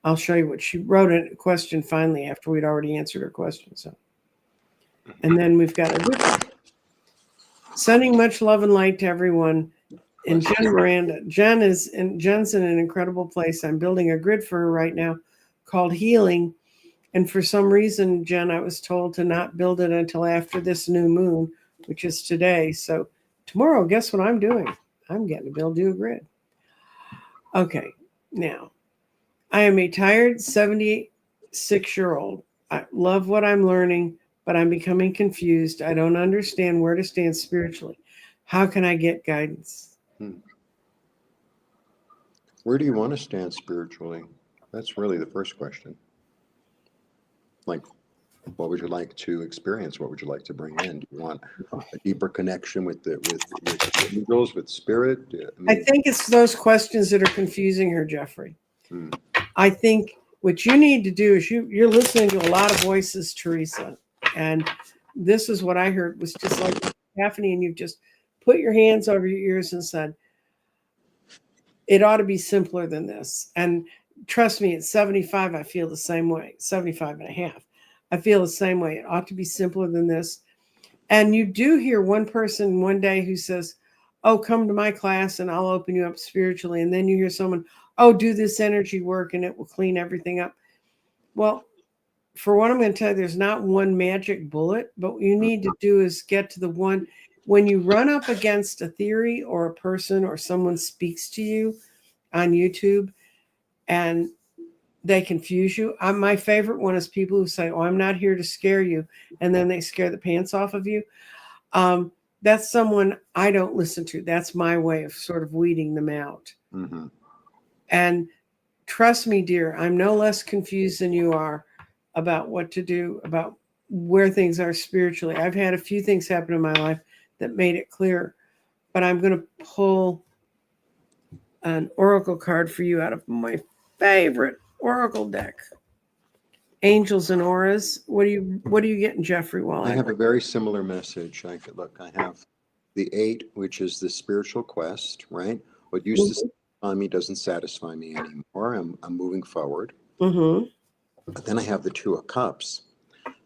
A: I'll show you what she wrote a question finally after we'd already answered her question. So, and then we've got a sending much love and light to everyone. And Jen Miranda. Jen's in an incredible place. I'm building a grid for her right now called Healing. And for some reason, Jen, I was told to not build it until after this new moon, which is today. So tomorrow, guess what I'm doing? I'm getting to build you a grid. Okay, now I am a tired 76-year-old. I love what I'm learning, but I'm becoming confused. I don't understand where to stand spiritually. How can I get guidance?
B: Where do you want to stand spiritually? That's really the first question. Like, what would you like to experience? What would you like to bring in? Do you want a deeper connection with angels, with spirit?
A: I think it's those questions that are confusing her, Jeffrey. I think what you need to do is you're listening to a lot of voices, Theresa, and this is what I heard was just like Daphne, and you've just put your hands over your ears and said, it ought to be simpler than this. And trust me, at 75, I feel the same way. 75 and a half. I feel the same way. It ought to be simpler than this. And you do hear one person one day who says, oh, come to my class and I'll open you up spiritually. And then you hear someone, oh, do this energy work and it will clean everything up. Well, for what I'm going to tell you, there's not one magic bullet, but what you need to do is get to the one. When you run up against a theory or a person or someone speaks to you on YouTube and they confuse you. My favorite one is people who say, oh, I'm not here to scare you. And then they scare the pants off of you. That's someone I don't listen to. That's my way of sort of weeding them out.
B: Mm-hmm.
A: And trust me, dear, I'm no less confused than you are about what to do, about where things are spiritually. I've had a few things happen in my life that made it clear, but I'm going to pull an oracle card for you out of my favorite oracle deck. Angels and auras. What are you getting, Jeffrey? While
B: I have a very similar message. I have the 8, which is the spiritual quest, right? What used to satisfy me doesn't satisfy me anymore. I'm moving forward.
A: Mm-hmm.
B: But then I have the 2 of Cups.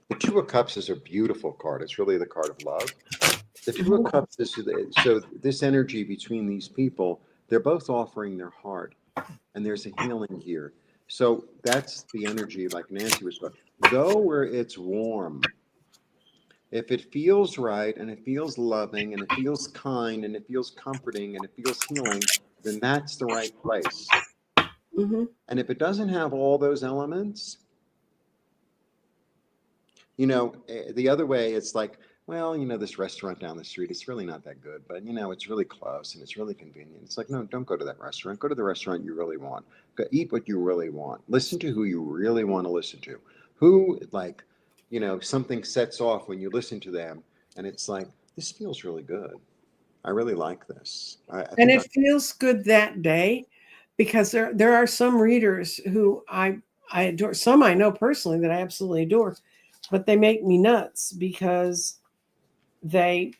B: The 2 of Cups is a beautiful card. It's really the card of love. The 2 of Cups is so this energy between these people, they're both offering their heart, and there's a healing here. So that's the energy, like Nancy was talking. Go where it's warm. If it feels right and it feels loving and it feels kind and it feels comforting and it feels healing, then that's the right place.
A: Mm-hmm.
B: And if it doesn't have all those elements, the other way, it's like, well, this restaurant down the street, it's really not that good, but it's really close and it's really convenient. It's like, no, don't go to that restaurant. Go to the restaurant you really want. Go eat what you really want. Listen to who you really want to listen to. Who, something sets off when you listen to them and it's like, this feels really good. I really like this. I
A: And
B: think
A: it feels good that day, because there are some readers who I adore. Some I know personally that I absolutely adore, but they make me nuts because they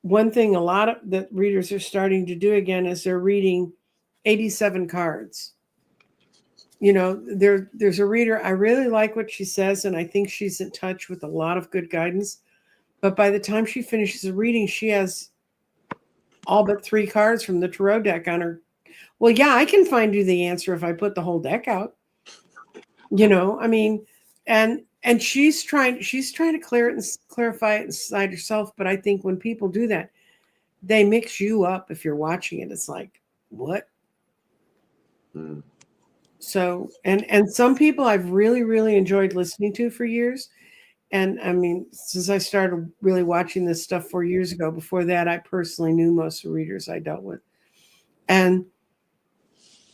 A: one thing a lot of the readers are starting to do again is they're reading 87 cards. You know, there's a reader, I really like what she says, and I think she's in touch with a lot of good guidance. But by the time she finishes the reading, she has all but 3 cards from the tarot deck on her. Well, yeah, I can find you the answer if I put the whole deck out. You know, I mean, and she's trying to clear it and clarify it inside herself. But I think when people do that, they mix you up. If you're watching it, it's like, what?
B: Mm.
A: So, and some people I've really enjoyed listening to for years. And I mean, since I started really watching this stuff 4 years ago, before that, I personally knew most of the readers I dealt with. And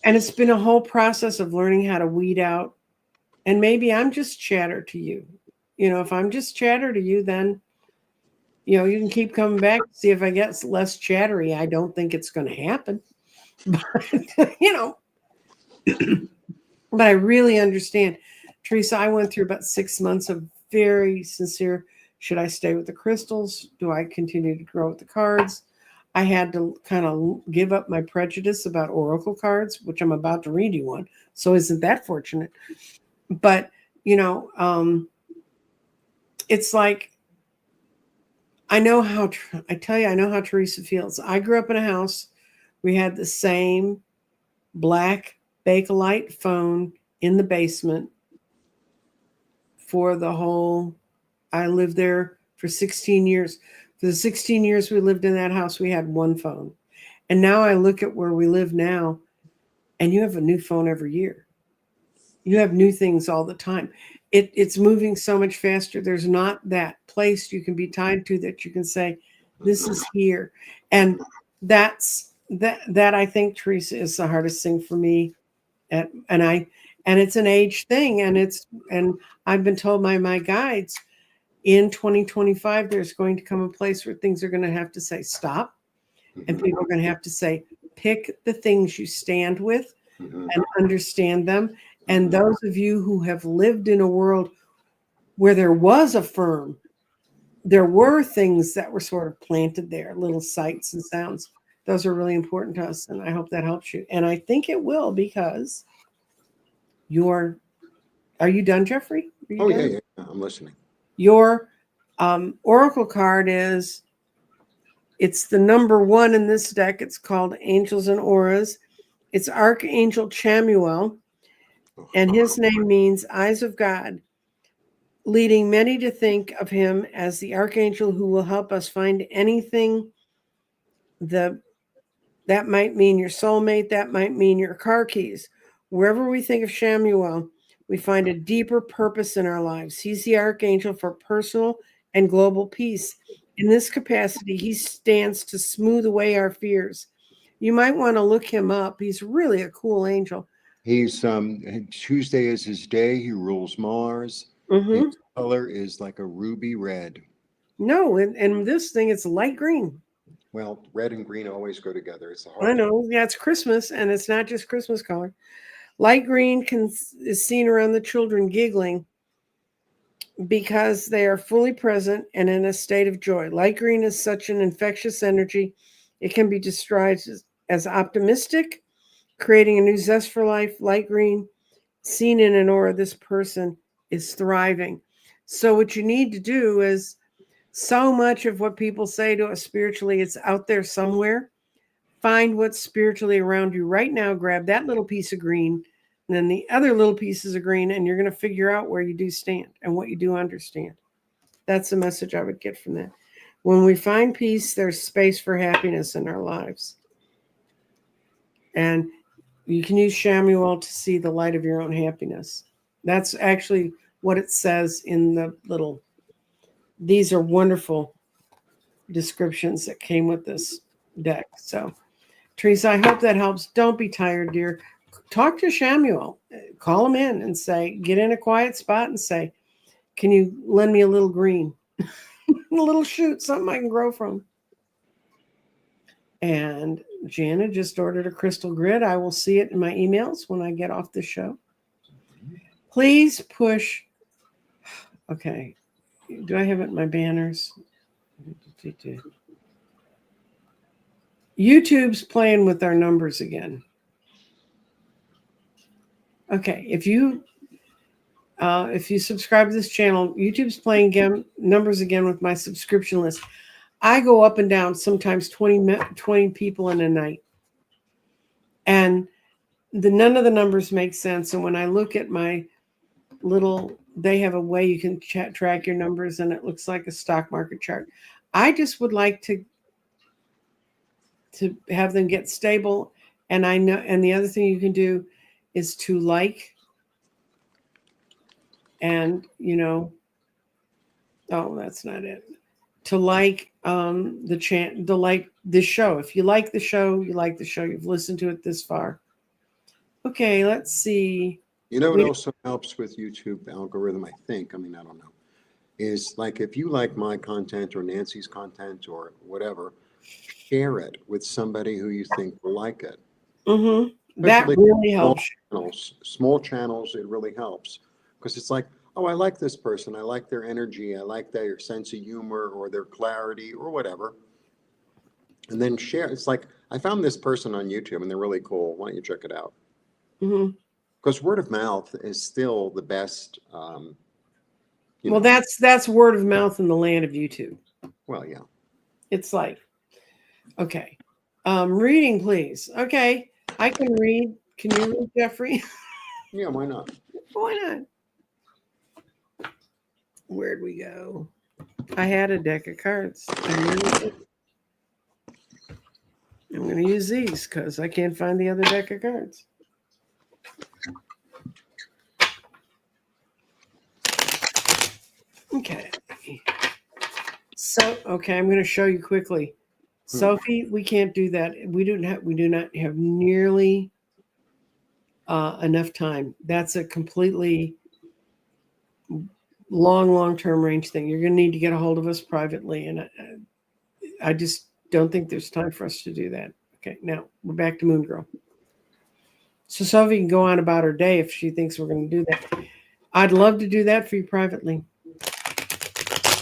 A: it's been a whole process of learning how to weed out. And maybe I'm just chatter to you. You know, if I'm just chatter to you, then, you know, you can keep coming back to see if I get less chattery. I don't think it's going to happen. But, you know, but I really understand. Theresa, I went through about 6 months of very sincere, should I stay with the crystals? Do I continue to grow with the cards? I had to kind of give up my prejudice about oracle cards, which I'm about to read you one. So isn't that fortunate? But, you know, it's like, I know how, I tell you, I know how Theresa feels. I grew up in a house. We had the same black Bakelite phone in the basement for the whole, I lived there for 16 years. For the 16 years we lived in that house, we had one phone. And now I look at where we live now, and you have a new phone every year. You have new things all the time. It's moving so much faster. There's not that place you can be tied to that you can say, this is here. And that I think, Theresa, is the hardest thing for me. And it's an age thing. And I've been told by my guides, in 2025, there's going to come a place where things are going to have to say stop. And people are going to have to say, pick the things you stand with and understand them. And those of you who have lived in a world where there was a firm, there were things that were sort of planted there, little sights and sounds. Those are really important to us. And I hope that helps you. And I think it will, because are you done, Jeffrey? Are you done?
B: Yeah. I'm listening.
A: Your oracle card it's the number 1 in this deck. It's called Angels and Auras. It's Archangel Chamuel, and his name means eyes of God, leading many to think of him as the archangel who will help us find anything. That might mean your soulmate, that might mean your car keys. Wherever we think of Chamuel, we find a deeper purpose in our lives. He's the archangel for personal and global peace. In this capacity, he stands to smooth away our fears. You might want to look him up. He's really a cool angel.
B: He's Tuesday is his day. He rules Mars.
A: Mm-hmm.
B: His color is like a ruby red.
A: No, and this thing, it's light green.
B: Well, red and green always go together. It's a hard.
A: I know. Yeah, it's Christmas, and it's not just Christmas color. Light green is seen around the children giggling because they are fully present and in a state of joy. Light green is such an infectious energy. It can be described as optimistic, creating a new zest for life. Light green, seen in an aura, this person is thriving. So what you need to do is, so much of what people say to us spiritually, it's out there somewhere. Find what's spiritually around you right now. Grab that little piece of green and then the other little pieces of green, and you're going to figure out where you do stand and what you do understand. That's the message I would get from that. When we find peace, there's space for happiness in our lives. And you can use Chamuel to see the light of your own happiness. That's actually what it says in the little, these are wonderful descriptions that came with this deck. So, Theresa, I hope that helps. Don't be tired, dear. Talk to Chamuel. Call him in and say, get in a quiet spot and say, can you lend me a little green? A little shoot, something I can grow from. And Jana just ordered a crystal grid. I will see it in my emails when I get off the show. Please push. Okay. Do I have it in my banners? YouTube's playing with our numbers again. Okay. If you subscribe to this channel, YouTube's playing numbers again with my subscription list. I go up and down sometimes 20 people in a night. And none of the numbers make sense. And when I look at my they have a way you can track your numbers, and it looks like a stock market chart. I just would like to have them get stable. And I know, and the other thing you can do is to like, and oh, that's not it. To like like this show. If you like the show, you like the show. You've listened to it this far. Okay, let's see.
B: You know what also helps with YouTube algorithm, I think, I mean, I don't know, is like if you like my content or Nancy's content or whatever, share it with somebody who you think will like it.
A: That really helps.
B: Small channels, it really helps. Because it's like, oh, I like this person. I like their energy. I like their sense of humor or their clarity or whatever. And then share. It's like, I found this person on YouTube and they're really cool. Why don't you check it out? Because word of mouth is still the best.
A: Well, that's word of mouth in the land of YouTube.
B: Well, yeah.
A: It's like, okay. Reading, please. Okay. I can read. Can you read, Jeffrey?
B: Yeah, why not?
A: Why not? Where'd we go? I had a deck of cards. I'm going to use these because I can't find the other deck of cards. Okay. So, okay, I'm going to show you quickly. Sophie, we can't do that. We do not have nearly enough time. That's a completely long-term range thing. You're going to need to get a hold of us privately, and I just don't think there's time for us to do that. Okay, now we're back to Moon Girl. So Sophie can go on about her day if she thinks we're going to do that. I'd love to do that for you privately,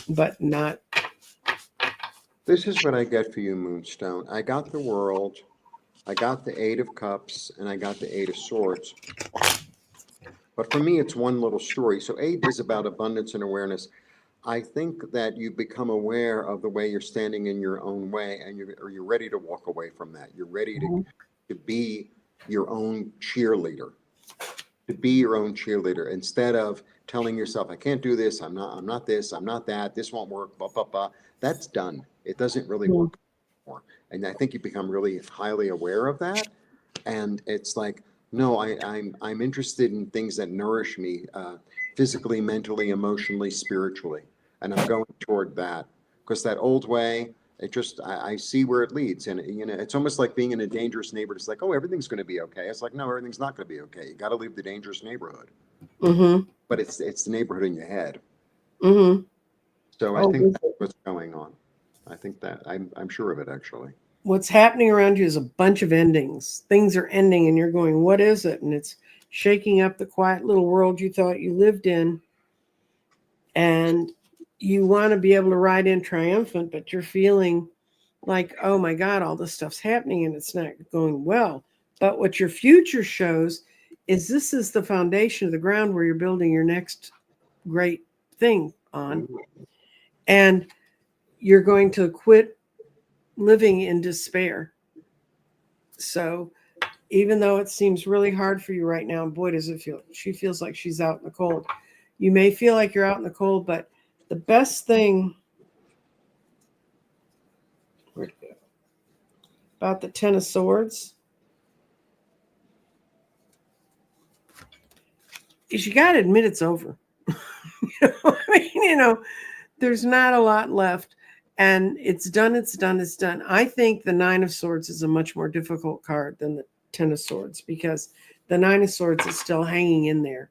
A: but not.
B: This is what I get for you, Moonstone. I got the World, I got the Eight of Cups, and I got the Eight of Swords. But for me, it's one little story. So 8 is about abundance and awareness. I think that you become aware of the way you're standing in your own way, and you're ready to walk away from that. You're ready to be your own cheerleader. To be your own cheerleader instead of telling yourself, I can't do this, I'm not this, I'm not that, this won't work, blah, blah, blah. That's done. It doesn't really work anymore. And I think you become really highly aware of that. And it's like, no, I'm interested in things that nourish me physically, mentally, emotionally, spiritually. And I'm going toward that. Because that old way, I see where it leads. And, it's almost like being in a dangerous neighborhood. It's like, oh, everything's going to be okay. It's like, no, everything's not going to be okay. You got to leave the dangerous neighborhood. But it's the neighborhood in your head. So I think that's what's going on. I think that I'm sure of it, actually.
A: What's happening around you is a bunch of endings. Things are ending and you're going, what is it? And it's shaking up the quiet little world you thought you lived in. And you want to be able to ride in triumphant, but you're feeling like, oh my God, all this stuff's happening and it's not going well. But what your future shows is this is the foundation of the ground where you're building your next great thing on. And you're going to quit living in despair. So even though it seems really hard for you right now, boy, does it feel, she feels like she's out in the cold. You may feel like you're out in the cold, but the best thing about the Ten of Swords is you got to admit it's over. There's not a lot left. And it's done. I think the Nine of Swords is a much more difficult card than the Ten of Swords because the Nine of Swords is still hanging in there.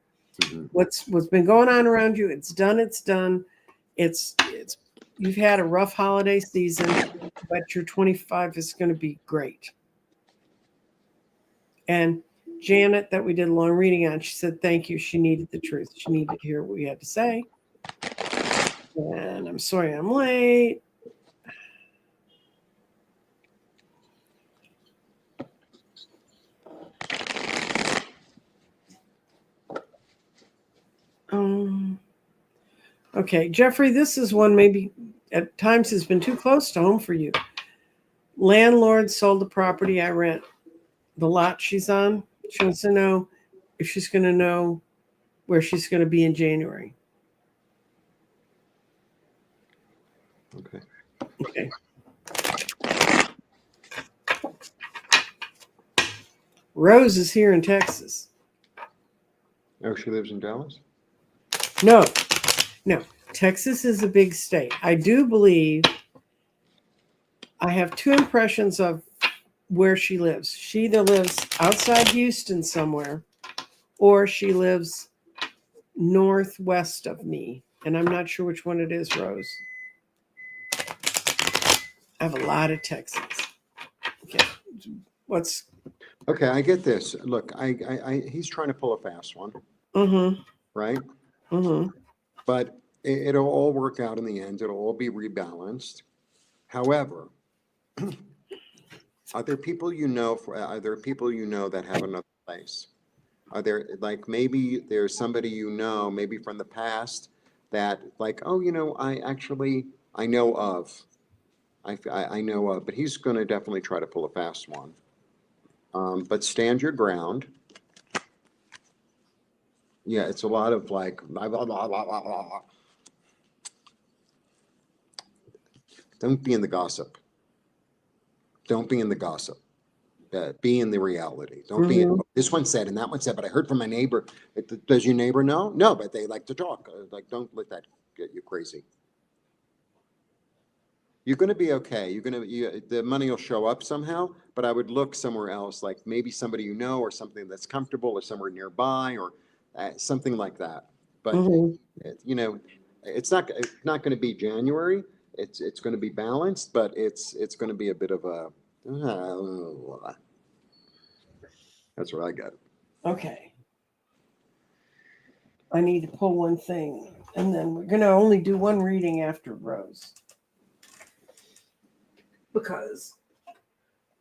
A: What's been going on around you, it's done. It's you've had a rough holiday season, but your 25 is going to be great. And Janet, that we did a long reading on, she said, thank you. She needed the truth. She needed to hear what we had to say. And I'm sorry I'm late. Okay, Jeffrey, this is one maybe at times has been too close to home for you. Landlord sold the property I rent, the lot she's on. She wants to know if she's going to know where she's going to be in January.
B: Okay.
A: Okay. Rose is here in Texas.
B: Oh, she lives in Dallas?
A: No. Texas is a big state. I do believe I have two impressions of where she lives. She either lives outside Houston somewhere, or she lives northwest of me. And I'm not sure which one it is, Rose. I have a lot of Texans. Okay.
B: Okay, I get this. Look, he's trying to pull a fast one.
A: Mm-hmm.
B: Right?
A: Mm-hmm.
B: But it'll all work out in the end. It'll all be rebalanced. However, are there people that have another place? Are there, like, maybe there's somebody maybe from the past that, like, oh, I know of. I know of, but he's going to definitely try to pull a fast one. But stand your ground. Yeah, it's a lot of like, blah, blah, blah, blah, blah, blah. Don't be in the gossip. Don't be in the gossip. Be in the reality. Don't be in, this one said and that one said, but I heard from my neighbor. Does your neighbor know? No, but they like to talk. Like, don't let that get you crazy. You're going to be okay. The money will show up somehow, but I would look somewhere else, like maybe somebody or something that's comfortable or somewhere nearby or something like that. But it's not going to be January. It's going to be balanced, but it's going to be a bit of a. That's what I got.
A: Okay. I need to pull one thing, and then we're going to only do one reading after Rose. Because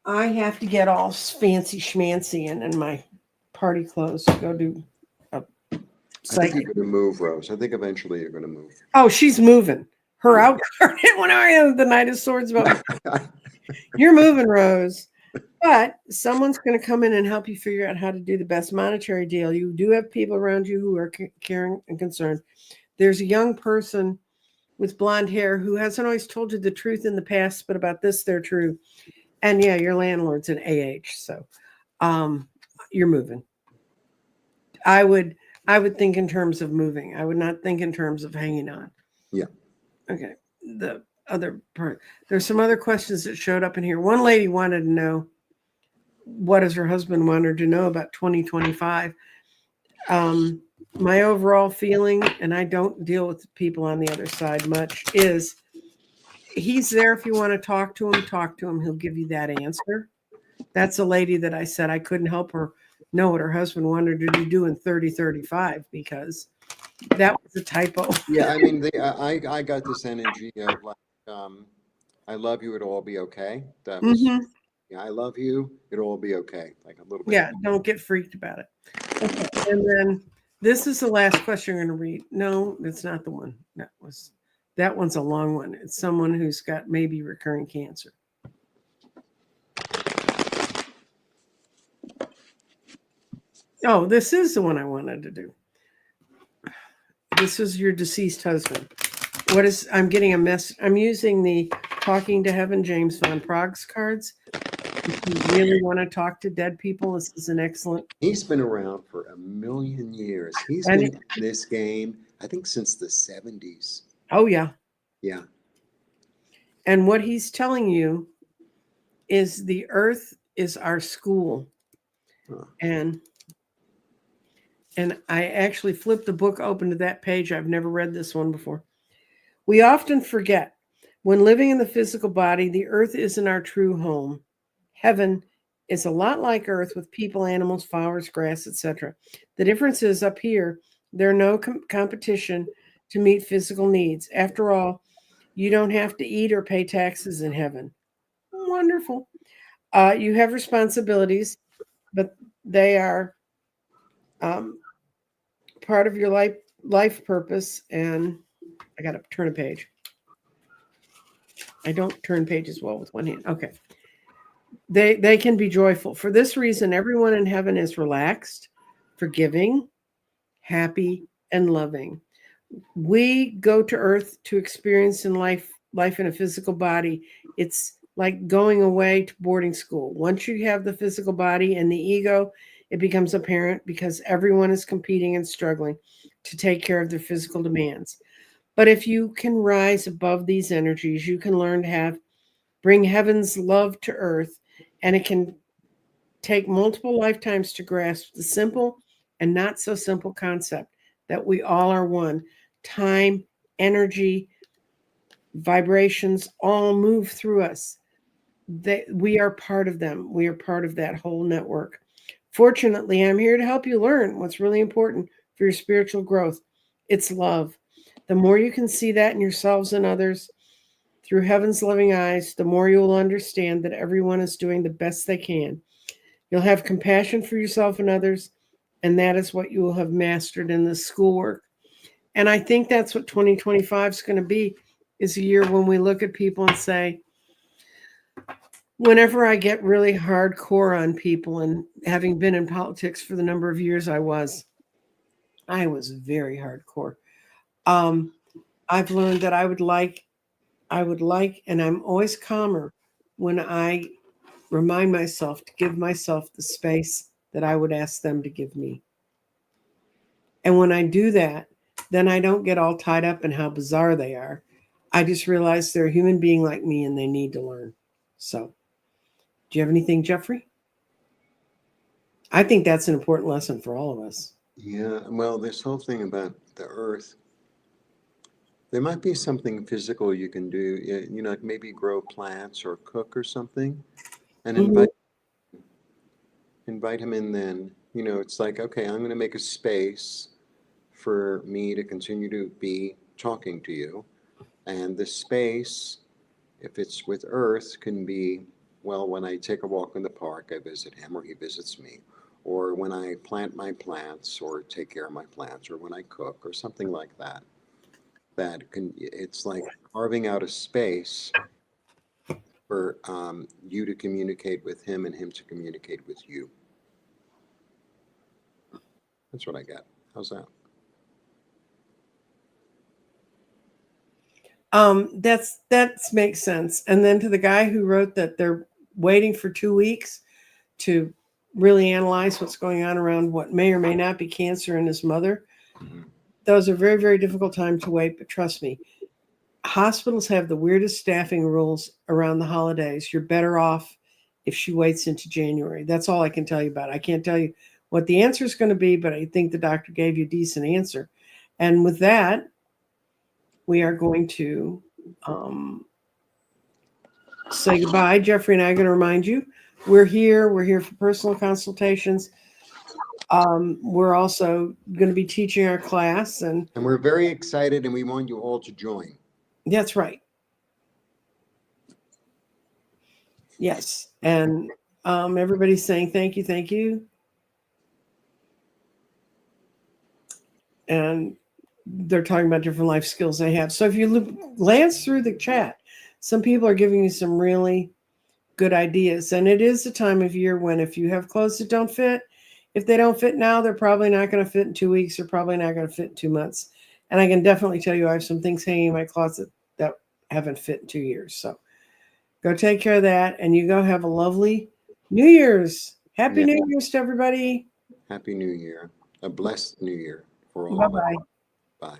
A: I have to get all fancy schmancy in my party clothes to go do a psychic.
B: I think you're going to move, Rose. I think eventually you're going to move.
A: Oh, she's moving. Her out card when I have the Knight of Swords about you're moving, Rose. But someone's going to come in and help you figure out how to do the best monetary deal. You do have people around you who are caring and concerned. There's a young person with blonde hair who hasn't always told you the truth in the past, but about this, they're true. And yeah, your landlord's an AH, so you're moving. I would think in terms of moving. I would not think in terms of hanging on.
B: Yeah.
A: Okay. The other part. There's some other questions that showed up in here. One lady wanted to know, what does her husband want her to know about 2025? My overall feeling, and I don't deal with people on the other side much, is he's there if you want to talk to him. He'll give you that answer. That's a lady that I said I couldn't help her know what her husband wanted her to do in 3035 because that was a typo.
B: Yeah, I mean, I got this energy of like, I love you, it'll all be okay. That was, yeah, I love you, it'll all be okay. Like a little bit.
A: Yeah, don't get freaked about it. Okay. And then this is the last question you're going to read. No, that's not the one. That one's a long one. It's someone who's got maybe recurring cancer. Oh, this is the one I wanted to do. This is your deceased husband. I'm getting a mess. I'm using the Talking to Heaven James Van Prague's cards. If you really want to talk to dead people, this is an excellent.
B: He's been around for a million years. He's been in this game, I think, since the 70s.
A: Oh, yeah.
B: Yeah.
A: And what he's telling you is the earth is our school. Huh. And I actually flipped the book open to that page. I've never read this one before. We often forget When living in the physical body, the earth isn't our true home. Heaven is a lot like earth with people, animals, flowers, grass, etc. The difference is up here, there are no competition to meet physical needs. After all, you don't have to eat or pay taxes in heaven. Wonderful. You have responsibilities, but they are um, part of your life purpose. And I got to turn a page. I don't turn pages well with one hand. Okay. They can be joyful. For this reason, everyone in heaven is relaxed, forgiving, happy, and loving. We go to earth to experience in life in a physical body. It's like going away to boarding school. Once you have the physical body and the ego, it becomes apparent because everyone is competing and struggling to take care of their physical demands. But if you can rise above these energies, you can learn to bring heaven's love to earth, and it can take multiple lifetimes to grasp the simple and not so simple concept that we all are one. Time, energy, vibrations all move through us. We are part of them. We are part of that whole network. Fortunately, I'm here to help you learn what's really important for your spiritual growth. It's love. The more you can see that in yourselves and others through heaven's loving eyes, the more you will understand that everyone is doing the best they can. You'll have compassion for yourself and others, and that is what you will have mastered in this schoolwork. And I think that's what 2025 is going to be, is a year when we look at people and say, whenever I get really hardcore on people, and having been in politics for the number of years I was very hardcore. I've learned that I would like, and I'm always calmer when I remind myself to give myself the space that I would ask them to give me. And when I do that, then I don't get all tied up in how bizarre they are. I just realize they're a human being like me and they need to learn. So, do you have anything, Jeffrey? I think that's an important lesson for all of us.
B: Yeah, well, this whole thing about the earth, there might be something physical you can do, like maybe grow plants or cook or something, and
A: Mm-hmm.
B: invite him in then. It's like, okay, I'm going to make a space for me to continue to be talking to you. And the space, if it's with Earth, can be, well, when I take a walk in the park, I visit him or he visits me. Or when I plant my plants or take care of my plants, or when I cook or something like that. It's like carving out a space for you to communicate with him and him to communicate with you. That's what I got. How's that?
A: That makes sense. And then to the guy who wrote that they're waiting for 2 weeks to really analyze what's going on around what may or may not be cancer in his mother.
B: Mm-hmm.
A: Those are very, very difficult time to wait, but trust me, hospitals have the weirdest staffing rules around the holidays. You're better off if she waits into January. That's all I can tell you about it. I can't tell you what the answer is going to be, but I think the doctor gave you a decent answer. And with that, we are going to say goodbye. Jeffrey and I are going to remind you, we're here for personal consultations. We're also going to be teaching our class, and
B: we're very excited, and we want you all to join.
A: That's right. Yes. And everybody's saying thank you, thank you. And they're talking about different life skills they have. So if you glance through the chat, some people are giving you some really good ideas. And it is a time of year when if you have clothes that don't fit, if they don't fit now, they're probably not going to fit in 2 weeks. They're probably not going to fit in 2 months. And I can definitely tell you I have some things hanging in my closet that haven't fit in 2 years. So go take care of that, and you go have a lovely New Year's. Happy New Year's to everybody.
B: Happy New Year. A blessed New Year for all.
A: Bye-bye.
B: Bye.